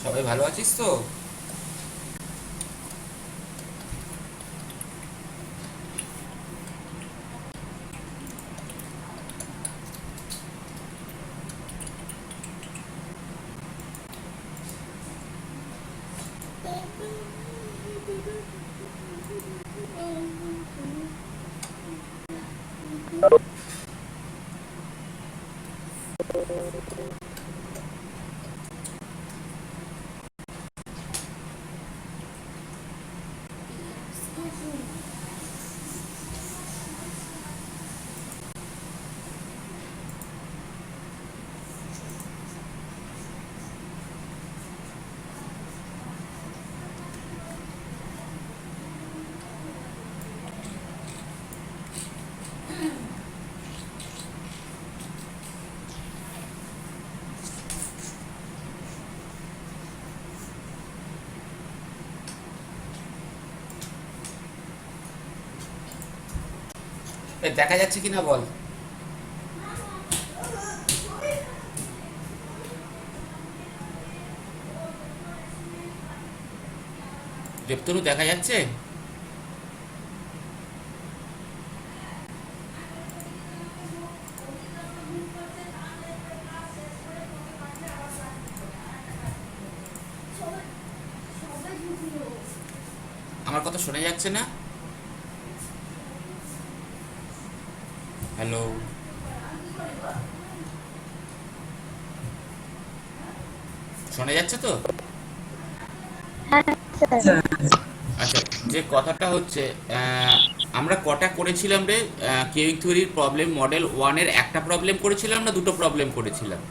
সবাই ভালো আছিস তো? দেখা যাচ্ছে কিনা বল। দেবতনু দেখা যাচ্ছে? আমার কথা শোনা যাচ্ছে না? হ্যালো, শোনা যাচ্ছে তো? আচ্ছা, যে কথাটা হচ্ছে, আমরা কটা করেছিলাম রে? কিউবিক থিওরির প্রবলেম মডেল 1 এর একটা প্রবলেম করেছিলাম না দুটো প্রবলেম করেছিলাম?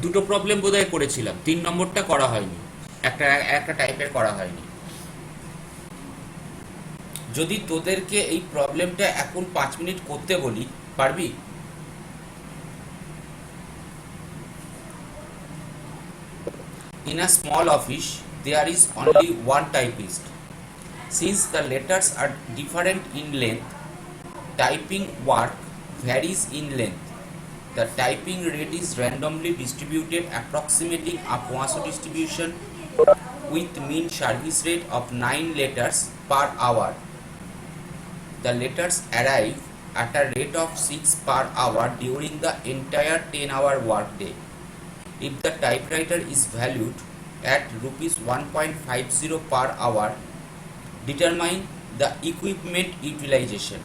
দুটো প্রবলেম বোধহয় করেছিলাম, 3 নম্বরটা করা হয়নি, একটা একটা টাইপের করা হয়নি। যদি তোদেরকে এই প্রবলেমটা এখন 5 মিনিট করতে বলি, পারবি? In a small office, there is only one typist. Since the letters are different in length, typing work varies in length. The typing rate is randomly distributed approximating a Poisson distribution with mean service rate of 9 letters per hour. The letters arrive at a rate of 6 per hour during the entire 10-hour workday. If the typewriter is valued at rupees 1.50 per hour, determine the equipment utilization.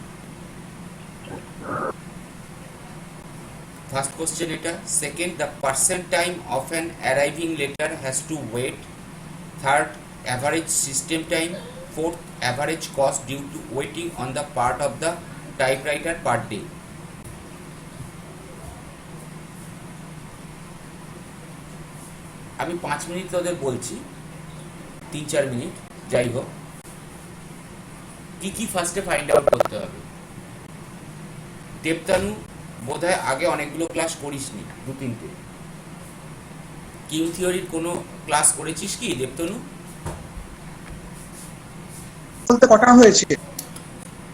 First question eta. Second, the percent time of an arriving letter has to wait. Third, average system time. Fourth, average cost due to waiting on the part of the typewriter per day. আমি 5 minute তোদের বলছি, 3-4 minute যাই হোক। কি ফার্স্টে find out করতে হবে। দেবতানু বোধহয় আগে অনেকগুলো ক্লাস করিসনি, 2-3টে। কিউ থিওরির কোনো ক্লাস করেছিস কি দেবতানু? বলতে কটা হয়েছে?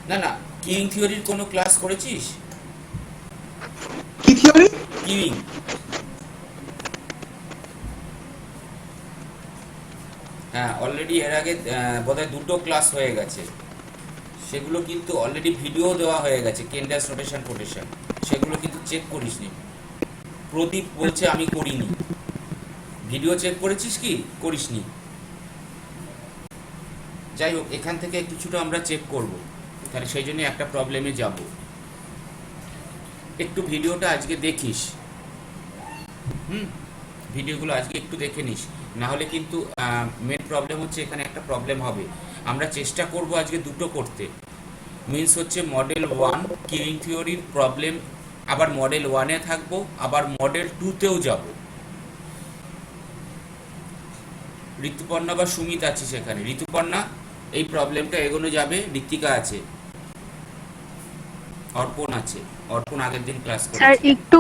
না, কিউ থিওরির কোনো ক্লাস করেছিস? কি থিওরি? কিউইং। হ্যাঁ, অলরেডি এর আগে বোধহয় 2টো ক্লাস হয়ে গেছে। সেগুলো কিন্তু অলরেডি ভিডিও দেওয়া হয়ে গেছে, কেন্ডাস রোটেশন কোটেশন, সেগুলো কিন্তু চেক করিসনি। প্রদীপ বলছে আমি করিনি। ভিডিও চেক করেছিস কি? করিসনি। যাই হোক, এখান থেকে কিছুটা আমরা চেক করব, তাহলে সেই জন্য একটা প্রবলেমে যাব। একটু ভিডিওটা আজকে দেখিস। ভিডিওগুলো আজকে একটু দেখে নিস, না হলে কিন্তু মেন প্রবলেম হচ্ছে এখানে একটা প্রবলেম হবে। আমরা চেষ্টা করব আজকে দুটো করতে, মিন্স হচ্ছে মডেল 1 কিউইং থিওরির প্রবলেম, আবার মডেল 1-এ থাকবো, আবার মডেল 2-তেও যাব। ঋতুপর্ণা বা সুমিত আছে সেখানে। ঋতুপর্ণা, এই প্রবলেমটা এগোনো যাবে। ঋতিকা আছে, অর্পণ আছে। অর্পণ আগের দিন ক্লাস স্যার করেছে। একটু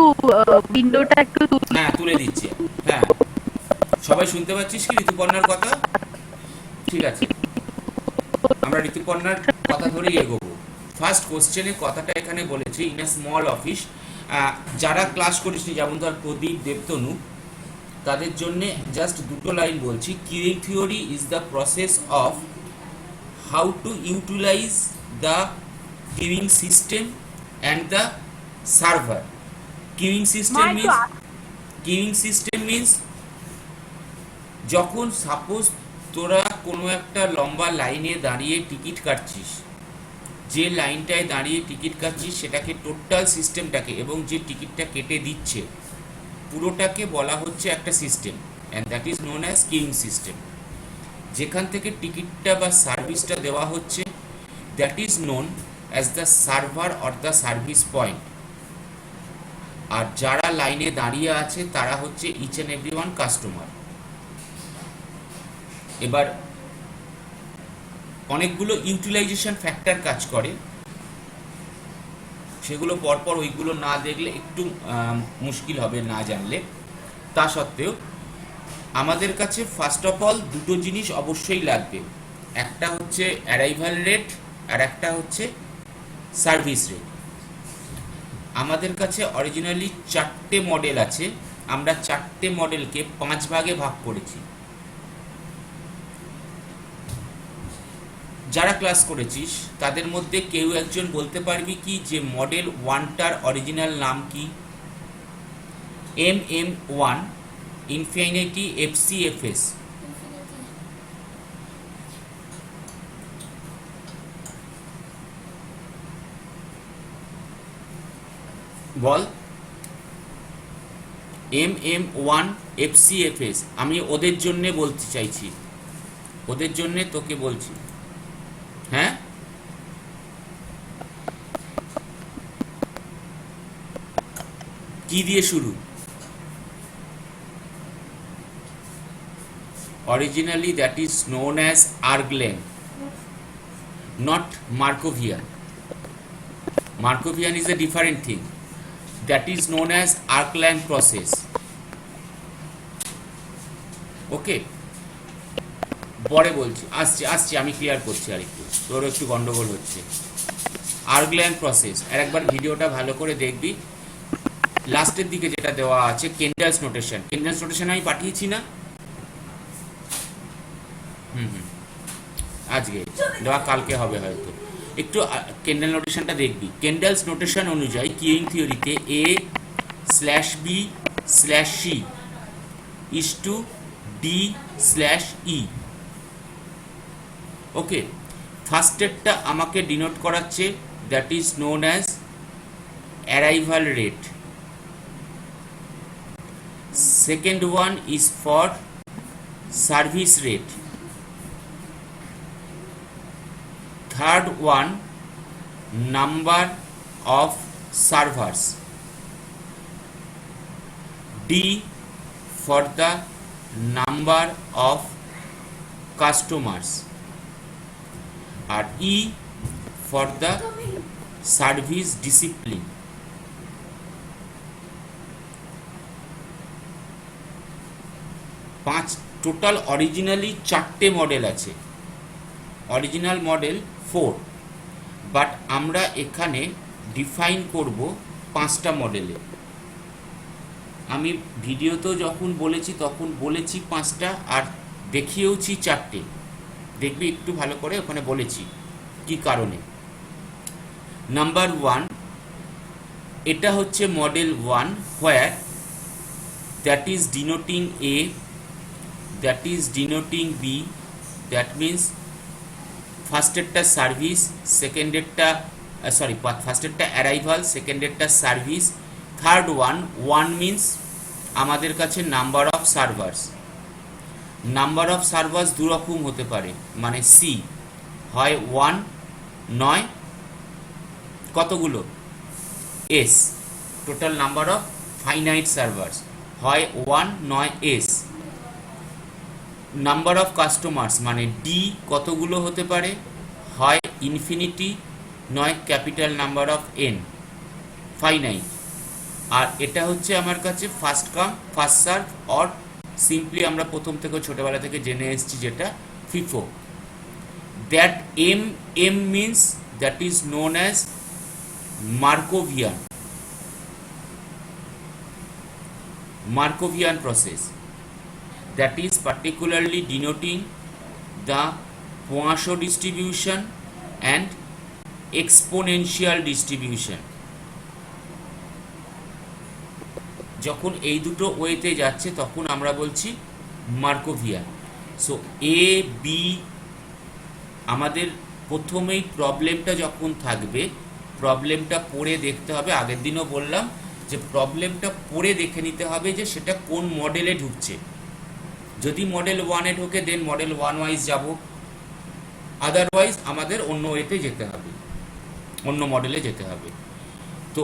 উইন্ডোটা একটু হ্যাঁ, তুলে দিচ্ছি। হ্যাঁ, সবাই শুনতে পাচ্ছিস কি ঋতুপর্ণার কথা? ঠিক আছে, আমরা ঋতুপর্ণার কথা ধরেই এগোবো। ফার্স্ট কোশ্চেনে কথাটা এখানে বলেছি, ইন এ স্মল অফিস। যারা ক্লাস করিসনি, যেমন ধর প্রদীপ, দেবতনু, তাদের জন্যে জাস্ট দুটো লাইন বলছি। Queuing theory is the process of how to utilize the queuing system and the server. Queuing system means যখন সাপোজ তোরা কোনো একটা লম্বা লাইনে দাঁড়িয়ে টিকিট কাটছিস, যে লাইনটায় দাঁড়িয়ে টিকিট কাটছিস সেটাকে, টোটাল সিস্টেমটাকে, এবং যে টিকিটটা কেটে দিচ্ছে পুরোটাকে বলা হচ্ছে একটা system, and that is known as queueing system. যেখান থেকে টিকিটটা বা সার্ভিসটা দেওয়া হচ্ছে, that is known as the server or the service point, আর যারা লাইনে দাঁড়িয়ে আছে তারা হচ্ছে each and everyone কাস্টমার। এবার অনেকগুলো ইউটিলাইজেশন ফ্যাক্টর কাজ করে, সেগুলো পরপর ওইগুলো না দেখলে একটু মুশকিল হবে না জানলে। তা সত্ত্বেও আমাদের কাছে ফার্স্ট অফ অল দুটো জিনিস অবশ্যই লাগবে, একটা হচ্ছে অ্যারাইভাল রেট আর একটা হচ্ছে সার্ভিস রেট। আমাদের কাছে অরিজিনালি 4টে মডেল আছে, আমরা 4টে মডেলকে 5 ভাগে ভাগ করেছি। যারা ক্লাস করেছিস তাদের মধ্যে কেউ একজন বলতে পারবি কি যে মডেল 1টার অরিজিনাল নাম কি? MM1 infinity FCFS। বল। MM1 FCFS। আমি ওদের জন্য বলতে চাইছি, ওদের জন্য তোকে বলছি। হ্যাঁ, কি দিয়ে শুরু? Originally that is known as Arglen, not Markovian. Markovian is a different thing. That is known as Arglen process. Okay, পরে বলছি, আসছি আমি ক্লিয়ার করছি, আর একটু তোর একটু গন্ডগোল হচ্ছে। আর্গল্যান্ড প্রসেস আর একবার ভিডিওটা ভালো করে দেখবি, লাস্টের দিকে যেটা দেওয়া আছে কেন্ডালস নোটেশন। কেন্ডালস নোটেশন আমি পাঠিয়েছি না? আজকে দেওয়া, কালকে হবে হয়তো। একটু কেন্ডাল নোটেশনটা দেখবি। কেন্ডালস নোটেশন অনুযায়ী কিউইং থিওরিতে A/B/C is to D/E। Okay, ফার্স্টেরটা আমাকে ডিনোট করাচ্ছে, that is known as arrival rate. Second one is for service rate. Third one number of servers. D for the number of customers, আর E for the service discipline. Total originally 4টে model আছে, original model 4, but আমরা এখানে define করব 5টা মডেলে। আমি ভিডিওতেও যখন বলেছি তখন বলেছি 5টা, আর দেখিয়েওছি 4টে। দেখবি একটু ভালো করে, ওখানে বলেছি কি কারণে। নাম্বার 1, এটা হচ্ছে model 1, where that is denoting A, that is denoting B, that means ফার্স্টেরটা সার্ভিস, সেকেন্ডেরটা ফার্স্টেরটা অ্যারাইভাল, সেকেন্ডেরটা সার্ভিস, থার্ড ওয়ান মিন্স আমাদের কাছে number of servers. Number of servers দু রকম হতে পারে, মানে সি হয় 1 নয় কতগুলো S, total number of finite servers হয় 1 নয় এস। নাম্বার অফ কাস্টমার্স মানে ডি কতগুলো হতে পারে, হয় ইনফিনিটি নয় capital number of N, finite. আর এটা হচ্ছে আমার কাছে first come first serve, or simply আমরা প্রথম থেকে ছোটবেলা থেকে জেনে এসেছি যেটা FIFO. That M means that is known as Markovian process, that is particularly denoting the Poisson distribution and exponential distribution. যখন এই দুটো ওয়েতে যাচ্ছে তখন আমরা বলছি মার্কোভিয়ান। সো এ বি, আমাদের প্রথমেই প্রবলেমটা যখন থাকবে প্রবলেমটা পড়ে দেখতে হবে। আগের দিনও বললাম যে প্রবলেমটা পড়ে দেখে নিতে হবে যে সেটা কোন মডেলে ঢুকছে। যদি মডেল 1-এ ঢোকে দেন মডেল 1 ওয়াইজ যাব, আদারওয়াইজ আমাদের অন্য ওয়েতে যেতে হবে, অন্য মডেলে যেতে হবে। তো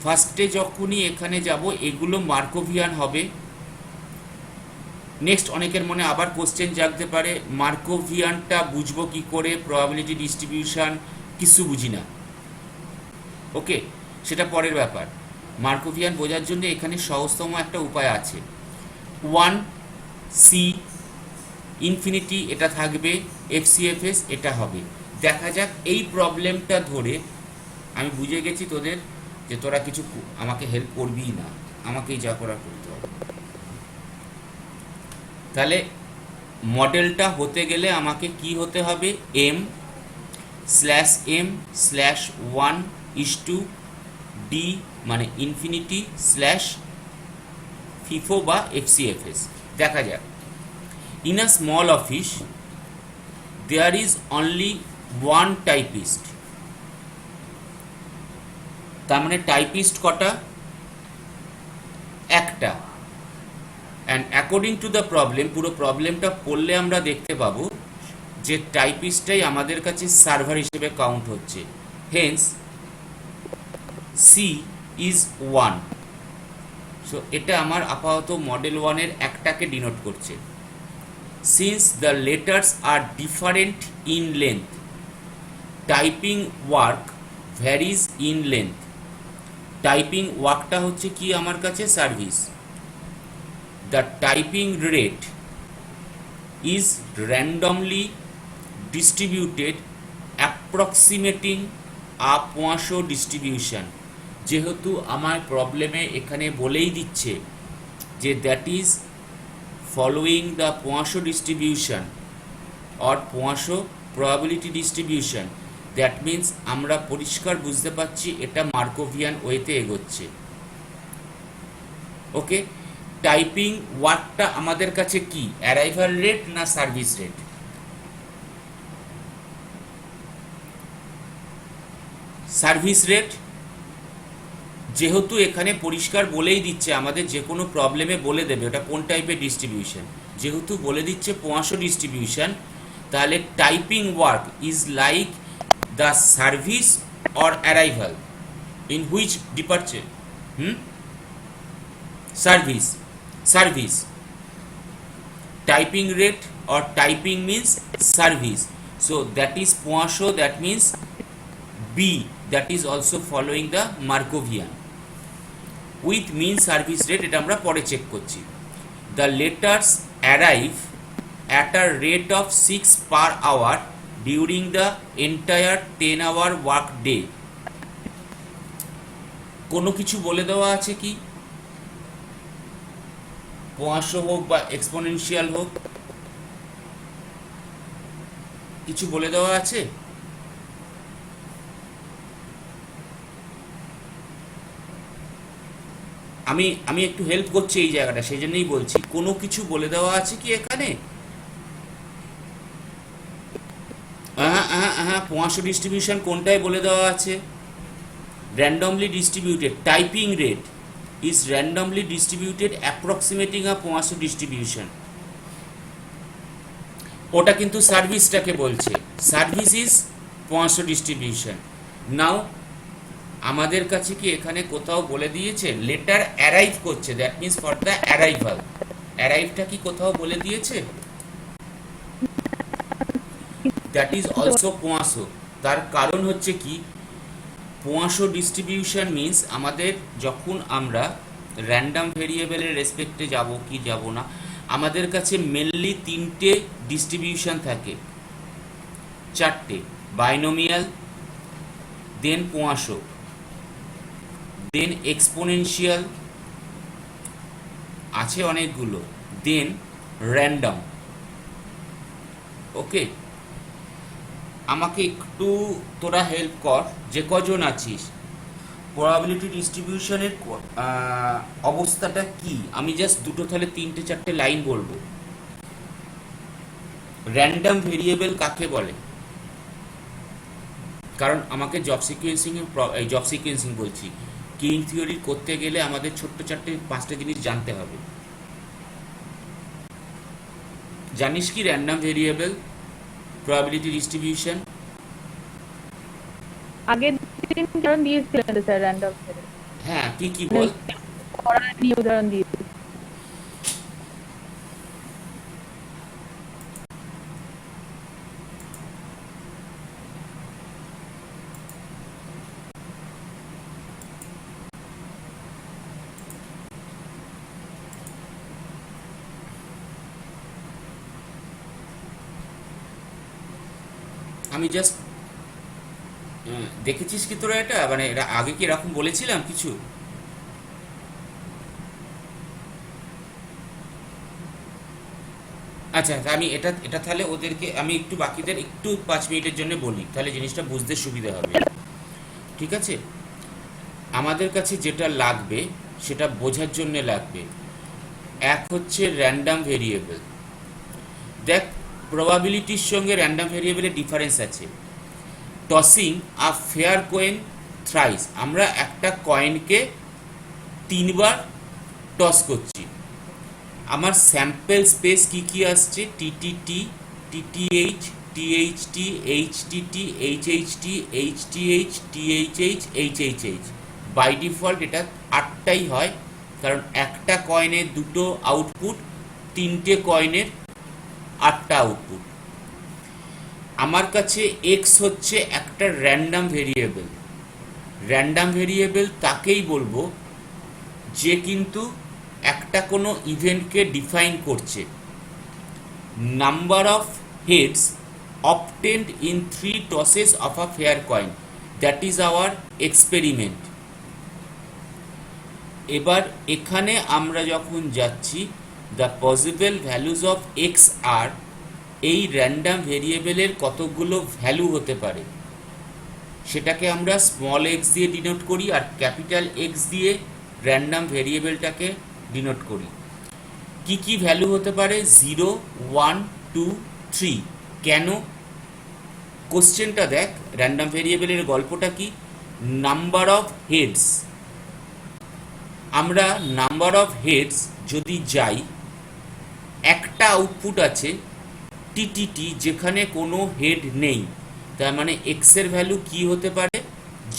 ফার্স্টে যখনই এখানে যাব এগুলো মার্কোভিয়ান হবে। নেক্সট অনেকের মনে আবার কোশ্চেন জাগতে পারে, মার্কোভিয়ানটা বুঝবো কি করে, প্রবাবিলিটি ডিস্ট্রিবিউশন কিছু বুঝি না। ওকে, সেটা পরের ব্যাপার। মার্কোভিয়ান বোঝার জন্য এখানে সহজতম একটা উপায় আছে, 1 সি ইনফিনিটি এটা থাকবে, এফসিএফএস এটা হবে। দেখা যাক এই প্রবলেমটা ধরে আমি বুঝে গেছি তোদের যে তোরা কিছু আমাকে হেল্প করবিই না, আমাকেই যা করার করতে হবে। তাহলে মডেলটা হতে গেলে আমাকে কি হতে হবে, m/m/1:d মানে ইনফিনিটি স্ল্যাশ ফিফো বা এফসিএফএস। দেখা যাক, in a small office there is only one typist. তার মানে টাইপিস্ট কটা, একটা। And according to the problem, পুরো প্রবলেমটা পড়লে আমরা দেখতে পাবো যে টাইপিস্টটাই আমাদের কাছে সার্ভার হিসেবে কাউন্ট হচ্ছে। Haynes C is 1। সো এটা আমার আপাতত মডেল 1-এর একটাকে ডিনোট করছে। Since the letters are different in length, typing work varies in length. Typing ওয়ার্কটা হচ্ছে কি আমার কাছে service. The typing rate is randomly distributed approximating a Poisson distribution. যেহেতু আমার প্রবলেমে এখানে বলেই দিচ্ছে যে that is following the Poisson distribution or Poisson probability distribution, that means আমরা পরিষ্কার বুঝতে পারছি এটা মার্কোভিয়ান ওয়েতে এগোচ্ছে। ওকে, টাইপিং ওয়ার্কটা আমাদের কাছে কি, অ্যারাইভাল রেট না সার্ভিস রেট? Service rate. যেহেতু এখানে পরিষ্কার বলেই দিচ্ছে আমাদের, যে কোনো প্রবলেমে বলে দেবে ওটা কোন টাইপের ডিস্ট্রিবিউশন। যেহেতু বলে দিচ্ছে পোয়াশো ডিস্ট্রিবিউশন, তাহলে typing work is like the service or arrival in which departure. Service. Typing rate or typing means service, so that is Poisson, that means B, that is also following the Markovian with mean service rate। এটা আমরা পরে check করছি। The letters arrive at a rate of 6 per hour during the entire 10-hour work day। কোনো কিছু বলে দেওয়া আছে কি, Poisson হোক বা এক্সপোনেনশিয়াল হোক, কিছু বলে দেওয়া আছে? আমি একটু হেল্প করছি এই জায়গাটা, সেই জন্যই বলছি কোনো কিছু বলে দেওয়া আছে কি এখানে? পোয়াশো ডিস্ট্রিবিউশন কোনটায় বলে দেওয়া আছে? Randomly distributed. Typing rate, is randomly distributed approximating a Poisson distribution. ওটা কিন্তু সার্ভিসটাকে বলছে, service is Poisson distribution. Now আমাদের কাছে কি এখানে কোথাও বলে দিয়েছে লেটার অ্যারাইভ করছে, that means for the arrival, অ্যারাইভটা কি কোথাও বলে দিয়েছে? That is also Poisson. তার কারণ হচ্ছে কি, Poisson ডিস্ট্রিবিউশন মিন্স আমাদের যখন আমরা র্যান্ডম ভেরিয়েবলের রেসপেক্টে যাব কি যাব না, আমাদের কাছে মেনলি তিনটে ডিস্ট্রিবিউশন থাকে, চারটে, বাইনোমিয়াল, দেন Poisson, দেন এক্সপোনেনশিয়াল, আছে অনেকগুলো, দেন র্যান্ডম। ওকে, আমাকে একটু তোরা হেল্প কর, যে কজন আছিস, প্রবাবিলিটি ডিস্ট্রিবিউশনের অবস্থাটা কি? আমি জাস্ট দুটো তাহলে তিনটে চারটে লাইন বলবো। র্যান্ডম ভেরিয়েবল কাকে বলে? কারণ আমাকে জব সিকোয়েন্সিং বলছি, কিং থিওরি করতে গেলে আমাদের ছোট্ট চারটে পাঁচটা জিনিস জানতে হবে। জানিস কি র্যান্ডম ভেরিয়েবল, প্রবাবিলিটি ডিস্ট্রিবিউশন? আগের দিন উদাহরণ দিয়েছিলেন তো স্যার, র্যান্ডম হ্যাঁ, কি কি বল। পড়া নিয়ে উদাহরণ দিয়েছি। আমি জাস্ট দেখেছিস কি তোরা এটা, মানে এটা আগে কি এরকম বলেছিলাম কিছু? আচ্ছা, আমি এটা এটা তাহলে ওদেরকে আমি একটু বাকিদের একটু 5 মিনিটের জন্য বলি, তাহলে জিনিসটা বুঝতে সুবিধা হবে। ঠিক আছে, আমাদের কাছে যেটা লাগবে সেটা বোঝার জন্য লাগবে, এক হচ্ছে র্যান্ডম ভেরিয়েবল। দেখ, প্রবাবিলিটির সঙ্গে র্যান্ডম ভেরিয়েবলের ডিফারেন্স আছে। টসিং আ ফেয়ার কয়েন থ্রাইস, আমরা একটা কয়েনকে 3বার টস করছি। আমার স্যাম্পল স্পেস কি কি আসছে? TTT, TTH, THT, HTT, HHT, HTH, THH, HHH. By default এটা 8টাই হয়, কারণ একটা কয়েনের দুটো আউটপুট, 3টে কয়েনের 8টা আউটপুট। আমার কাছে এক্স হচ্ছে একটা র্যান্ডম ভেরিয়েবল। র্যান্ডম ভেরিয়েবল তাকেই বলবো যে কিন্তু একটা কোনো ইভেন্টকে ডিফাইন করছে। Number of heads obtained in 3 tosses of a fair coin, that is our experiment. এবার এখানে আমরা যখন যাচ্ছি the possible values of x are, এই র্যান্ডম ভেরিয়েবলের কতগুলো ভ্যালু হতে পারে সেটাকে আমরা স্মল এক্স দিয়ে ডিনোট করি, আর ক্যাপিটাল এক্স দিয়ে র্যান্ডম ভেরিয়েবলটাকে ডিনোট করি। কি কি ভ্যালু হতে পারে? 0, 1, 2, 3। কেন? কোশ্চেনটা দেখ, র্যান্ডম ভেরিয়েবলের গল্পটা কি? Number of heads. আমরা নাম্বার অফ হেডস যদি যাই, একটা আউটপুট আছে টিটিটি যেখানে কোনো হেড নেই, তার মানে এক্স এর ভ্যালু কি হতে পারে?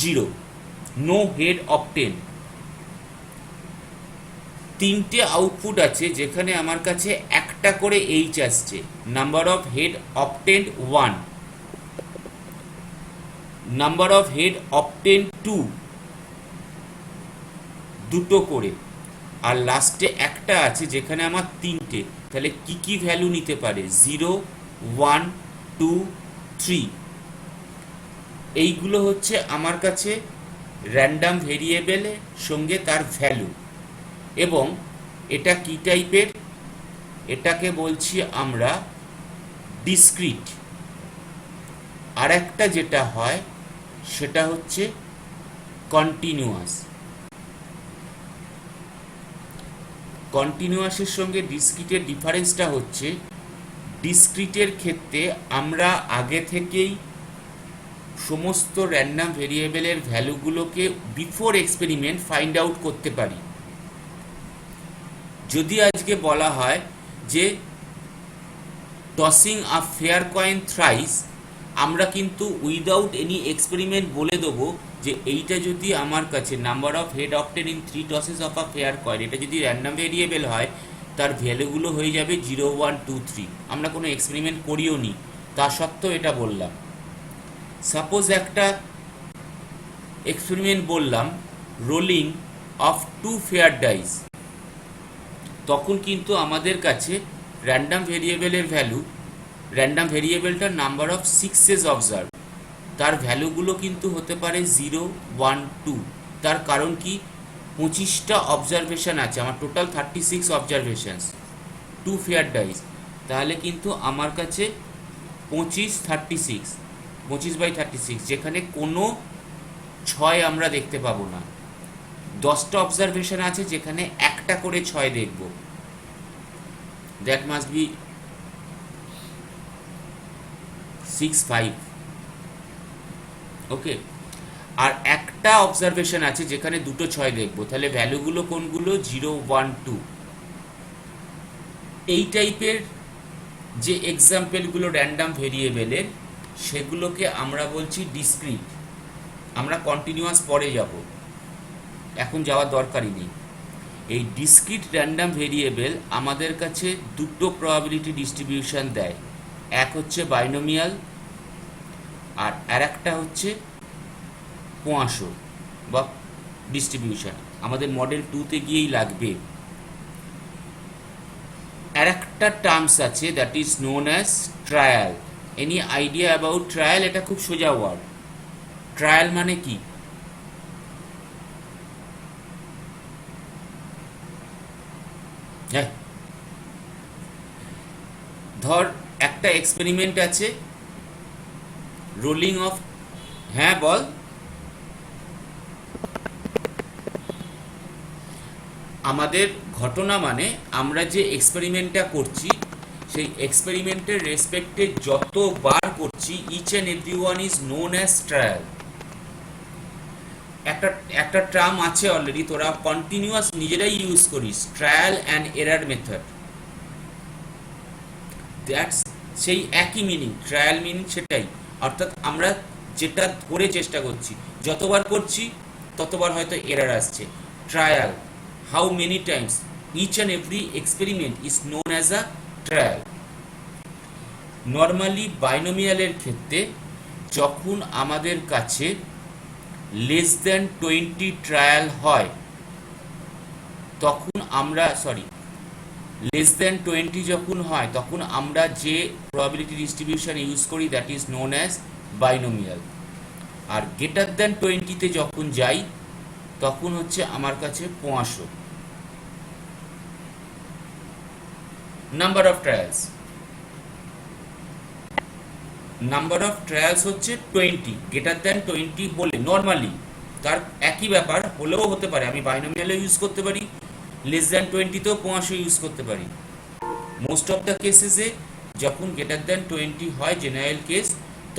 0, নো হেড অবটেন। 3টে আউটপুট আছে যেখানে আমার কাছে একটা করে এইচ আসছে, number of head obtain 1, number of head obtain 2, দুটো করে, আর লাস্টে একটা আছে যেখানে আমার 3টে। তাহলে কি কি ভ্যালু নিতে পারে? 0, 1, 2, 3। এইগুলো হচ্ছে আমার কাছে র্যান্ডম ভেরিয়েবলের সঙ্গে তার ভ্যালু। এবং এটা কি টাইপের? এটাকে বলছি আমরা ডিসক্রিট। আর একটা যেটা হয় সেটা হচ্ছে কন্টিনিউয়াস। কন্টিনিউয়াসের সঙ্গে ডিসক্রিটের ডিফারেন্সটা হচ্ছে, ডিসক্রিটের ক্ষেত্রে আমরা আগে থেকেই সমস্ত র্যান্ডম ভেরিয়েবলের ভ্যালুগুলোকে বিফোর এক্সপেরিমেন্ট ফাইন্ড আউট করতে পারি। যদি আজকে বলা হয় যে টসিং আ ফেয়ার কয়েন থ্রাইস, আমরা কিন্তু উইদাউট এনি এক্সপেরিমেন্ট বলে দেবো যে এইটা যদি আমার কাছে number of head obtain in 3 tosses of a fair coin, এটা যদি র্যান্ডম ভেরিয়েবল হয় তার ভ্যালুগুলো হয়ে যাবে 0 1 2 3। আমরা কোনো এক্সপেরিমেন্ট করিও নি, তা সত্ত্বেও এটা বললাম। সাপোজ একটা এক্সপেরিমেন্ট বললাম রোলিং অফ 2 ফেয়ার ডাইস, তখন কিন্তু আমাদের কাছে র্যান্ডম ভেরিয়েবলের ভ্যালু, র্যান্ডম ভেরিয়েবলটার নাম্বার অফ সিক্সেস অবজার্ভ, তার ভ্যালুগুলো কিন্তু হতে পারে 0 1 2। তার কারণ কি, 25টা অবজারভেশন আছে, আমার টোটাল 36 অবজারভেশনস, 2 ফেয়ার ডাইস, তাহলে কিন্তু আমার কাছে 25/36, যেখানে কোনো 6 আমরা দেখতে পাবো না। 10টা অবজারভেশন আছে যেখানে একটা করে 6 দেখব, দ্যাট মাস্ট বি 6 5। ওকে, আর একটা অবজারভেশন আছে যেখানে দুটো 6 দেখব, তাহলে ভ্যালুগুলো কোনগুলো, 0 1 2। এই টাইপের যে এক্সাম্পলগুলো র্যান্ডম ভেরিয়েবলের, সেগুলোকে আমরা বলছি ডিসক্রিট। আমরা কন্টিনিউয়াস পরে যাব, এখন যাওয়ার দরকারই নেই। এই ডিসক্রিট র্যান্ডম ভেরিয়েবল আমাদের কাছে দুটো প্রবাবিলিটি ডিস্ট্রিবিউশন দেয়, এক হচ্ছে বাইনোমিয়াল আর আরেকটা হচ্ছে পোয়াশো বা ডিস্ট্রিবিউশন। আমাদের মডেল 2তে গিয়েই লাগবে। আরেকটা টার্মস আছে that is known as trial. Any idea about trial? এটা খুব সোজা ওয়ার্ড। ট্রায়াল মানে কি? হ্যাঁ, ধর একটা এক্সপেরিমেন্ট আছে রোলিং অফ, হ্যাঁ বল। আমাদের ঘটনা মানে আমরা যে এক্সপেরিমেন্টটা করছি সেই এক্সপেরিমেন্টের রেসপেক্টে যতবার করছি, each and every one is known as trial. একটা টার্ম আছে অলরেডি, তোরা কন্টিনিউয়াস নিজেরাই ইউজ করিস, trial and error method. That's সেই একই মিনিং, ট্রায়াল মিনিং সেটাই। অর্থাৎ আমরা যেটা ধরে চেষ্টা করছি, যতবার করছি ততবার হয়তো এরার আসছে। Trial, how many times, each and every experiment is known as a trial. Normally বাইনোমিয়ালের ক্ষেত্রে যখন আমাদের কাছে লেস দ্যান 20 ট্রায়াল হয়, তখন আমরা লেস দ্যান 20 যখন হয় তখন আমরা যে প্রবাবিলিটি ডিস্ট্রিবিউশন ইউজ করি that is known as binomial. আর গ্রেটার দ্যান 20-তে যখন যাই তখন হচ্ছে আমার কাছে 500 number of trials. Number of trials হচ্ছে 20, গ্রেটার দ্যান 20 হলে নর্মালি তার একই ব্যাপার হলেও হতে পারে, আমি বাইনোমিয়ালও ইউজ করতে পারি, লেস দ্যান 20-তেও 500 ইউজ করতে পারি। মোস্ট অফ দ্য কেসেসে যখন গ্রেটার দ্যান 20 হয়, জেনারেল কেস,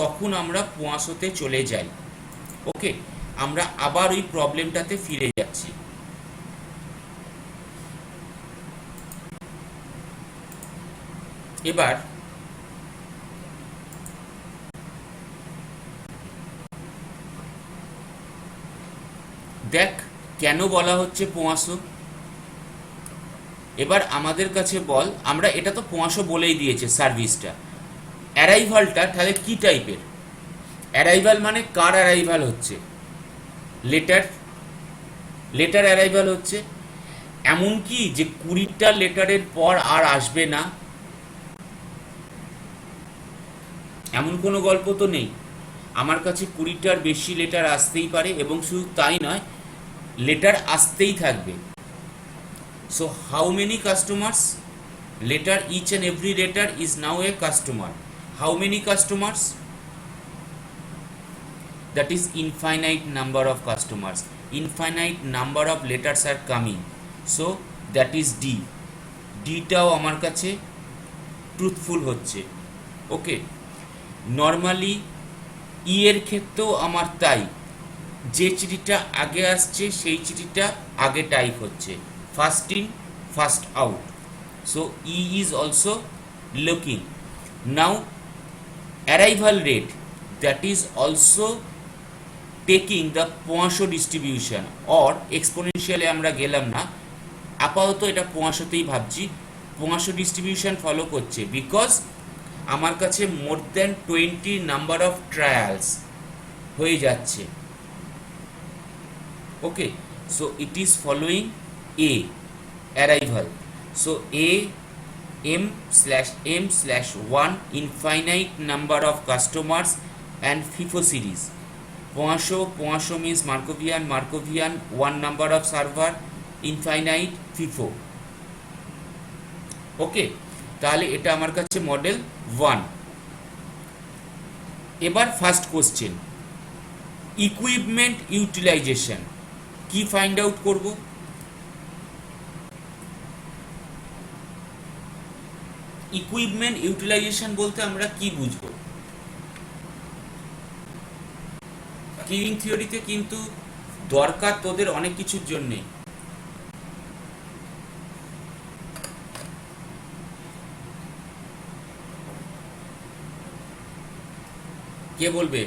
তখন আমরা 500-তে চলে যাই। ওকে, আমরা আবার ওই প্রবলেমটাতে ফিরে যাচ্ছি। এবার দেখ কেন বলা হচ্ছে 500। এবার আমাদের কাছে বল, আমরা এটা তো 500 বলেই দিয়েছে সার্ভিসটা। অ্যারাইভালটা তাহলে কি টাইপের? অ্যারাইভাল মানে কার অ্যারাইভাল হচ্ছে? লেটার অ্যারাইভাল হচ্ছে। এমন কি যে 20টা লেটারের পর আর আসবে না, এমন কোনো গল্প তো নেই। আমার কাছে 20টার বেশি লেটার আসতেই পারে, এবং শুধু তাই নয়, লেটার আসতেই থাকবে। So how many customers? Letter, each and every letter is now a customer. How many customers? That is infinite number of customers. Infinite number of letters are coming. So that is D. D-টাও আমার কাছে truthful হচ্ছে। ওকে, normally ই এর ক্ষেত্রেও আমার তাই, যে চিঠিটা আগে আসছে সেই চিঠিটা আগে টাইপ হচ্ছে। First in first out. So E is also looking. Now arrival rate, that is also taking the Poisson distribution or exponential আমরা গেলাম না, আপাতত এটা পোয়াশোতেই ভাবছি। পোয়াশো ডিস্ট্রিবিউশন ফলো করছে বিকজ আমার কাছে more than 20 number of trials হয়ে যাচ্ছে। Okay, so it is following a arrival. So a m/m/1 infinite number of customers and FIFO series. Poisson means Markovian 1 number of server, infinite FIFO. ওকে, তাহলে এটা আমার কাছে model 1। এবার first question, equipment utilisation কি find out করব? Equipment utilisation বলতে আমরা কি বুঝবো? কিউইং থিওরিতে কিন্তু দরকার তোদের অনেক কিছুর জন্যে। কে বলবে?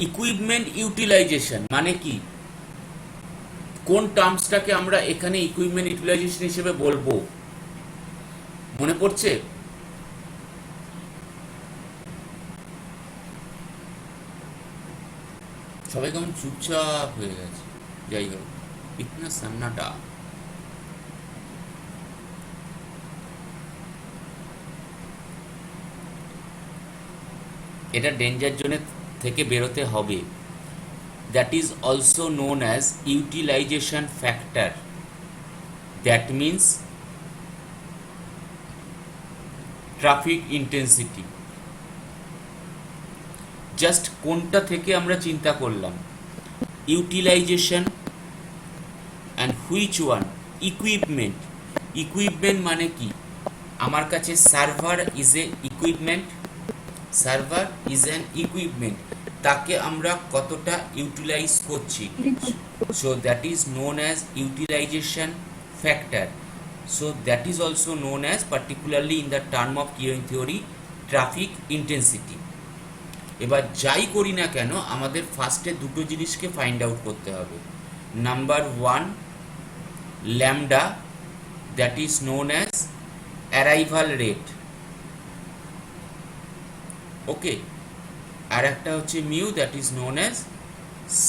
ইকুইপমেন্ট ইউটিলাইজেশন মানে কি? কোন টার্মসটাকে আমরা এখানে ইকুইপমেন্ট ইউটিলাইজেশন হিসেবে বলবো? মনে পড়ছে? সবাই কেমন চুপচাপ হয়ে গেছে। যাই হোক, ইতনা সান্নাটা এটা ডেঞ্জার জোনের থেকে বেরোতে হবে। That is also known as utilization factor. That means traffic intensity. Just কোনটা থেকে আমরা চিন্তা করলাম? Utilization and which one? Equipment. Equipment মানে কি? আমার কাছে server is a equipment. Server is an equipment. তাকে আমরা কতটা ইউটিলাইজ করছি, so that is known as utilization factor. So that is also known as, particularly in the term of queuing theory, traffic intensity. এবার যাই করি না কেন, আমাদের ফার্স্টে দুটো জিনিসকে ফাইন্ড আউট করতে হবে। Number 1, lambda, that is known as arrival rate. Okay, আর একটা হচ্ছে mu, that is known as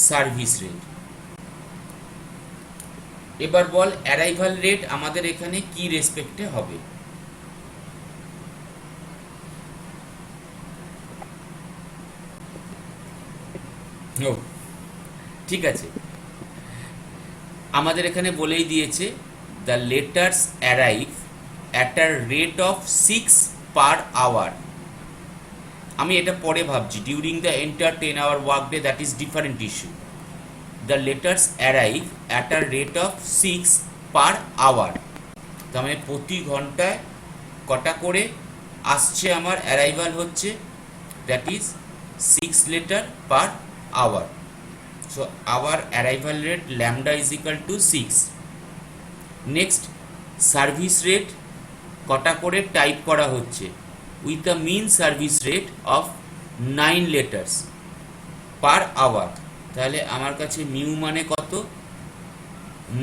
service rate. এবার বল অ্যারাইভাল রেট আমাদের এখানে কি রেসপেক্টে হবে? ও ঠিক আছে, আমাদের এখানে বলেই দিয়েছে the letters arrive at a rate of 6 per hour. আমি এটা পরে ভাবছি, during the enter 10 hour work day, that is different issue. The letters arrive at a rate of 6 per hour. তার মানে প্রতি ঘন্টায় কটা করে আসছে আমার অ্যারাইভাল হচ্ছে, that is 6 letter per hour. So our arrival rate lambda is equal to 6. Next, service rate কটা করে টাইপ করা হচ্ছে, with the mean service rate of 9 letters per hour। তাহলে আমার কাছে মিউ মানে কত?